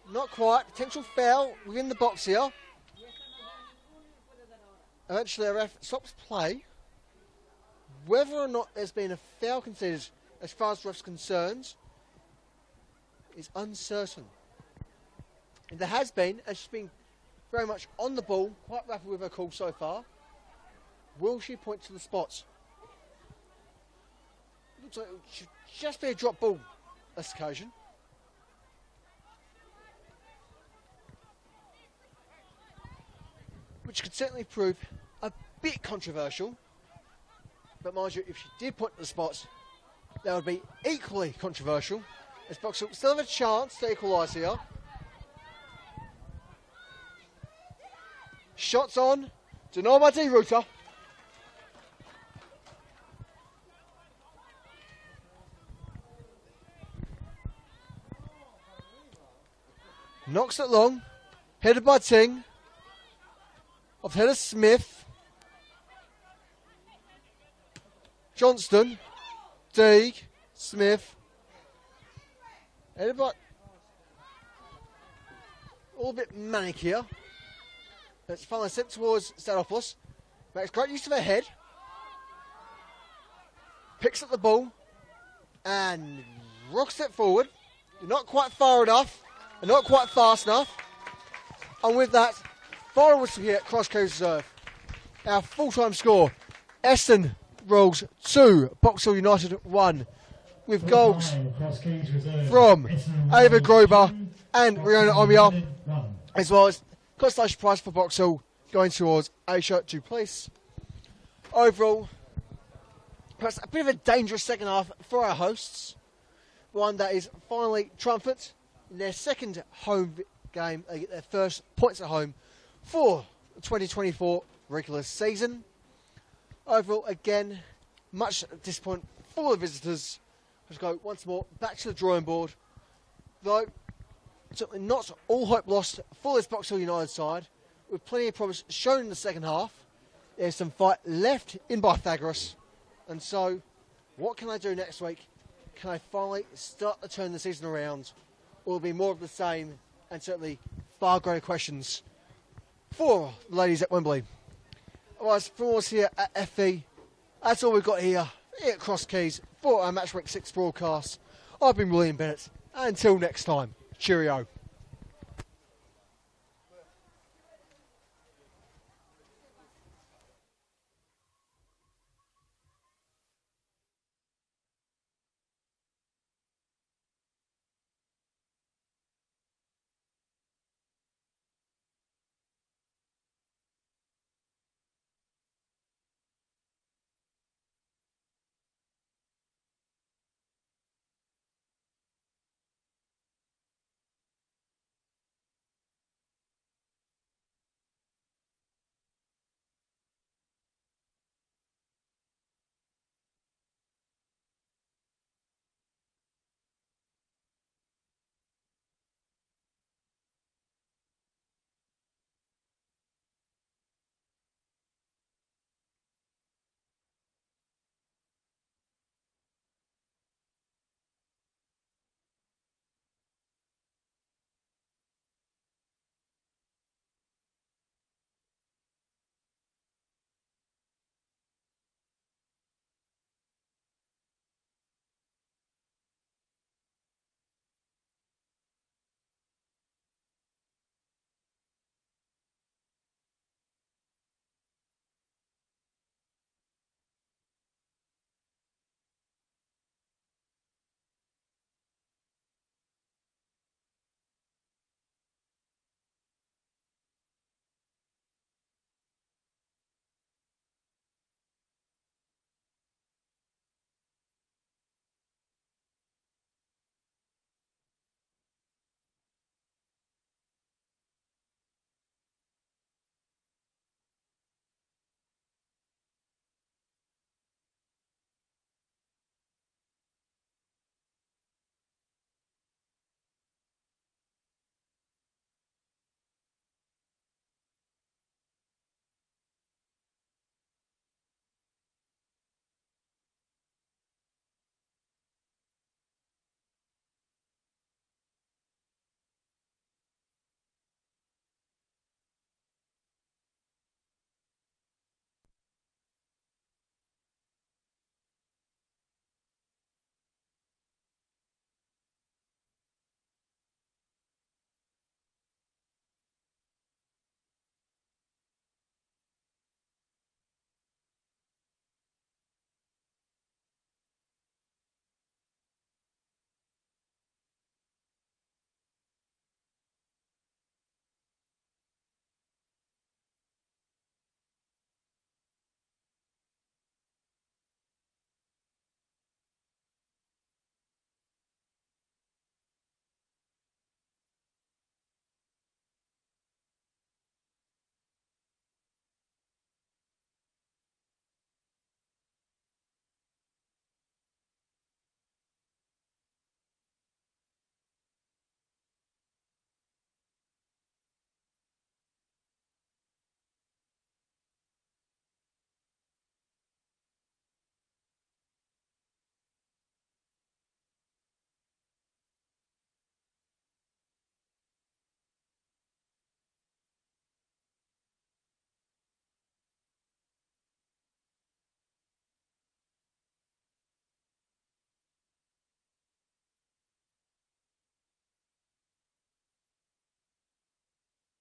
Not quite. Potential foul within the box here. Eventually a ref stops play. Whether or not there's been a foul conceded as far as the ref's concerned is uncertain. If there has been, and she's been very much on the ball, quite rapid with her call so far, will she point to the spots? Looks like it should just be a drop ball this occasion. Which could certainly prove a bit controversial. But mind you, if she did point to the spots, that would be equally controversial. As Box Hill still have a chance to equalise here. Shots on. Denied by DeRutter. Knocks it long. Headed by Ting. Off header Smith. Johnston, Deeg, Smith, Edinburgh. All a bit manic here. It's finally sent towards Stanopoulos. Makes great use of her head. Picks up the ball and rocks it forward. Not quite far enough and not quite fast enough. And with that, final whistle here at Cross Keys Reserve. Our full-time score, Essendon Royals 2, Box Hill United 1. With goals from Ava Grober and Riona Omia, as well as consolation prize for Box Hill going towards Aisha Duplace. Overall, perhaps a bit of a dangerous second half for our hosts. One that is finally triumphant in their second home game. They get their first points at home for the 2024 regular season. Overall, again, much disappointment for the visitors. Let's go once more back to the drawing board. Though, certainly not all hope lost for this Box Hill United side. With plenty of promise shown in the second half. There's some fight left in Pythagoras. And so, what can I do next week? Can I finally start to turn the season around? Or will it be more of the same and certainly far greater questions for the ladies at Wembley? Otherwise, from us here at FE, that's all we've got here at Cross Keys for our Match Week 6 broadcast. I've been William Bennett. Until next time, cheerio.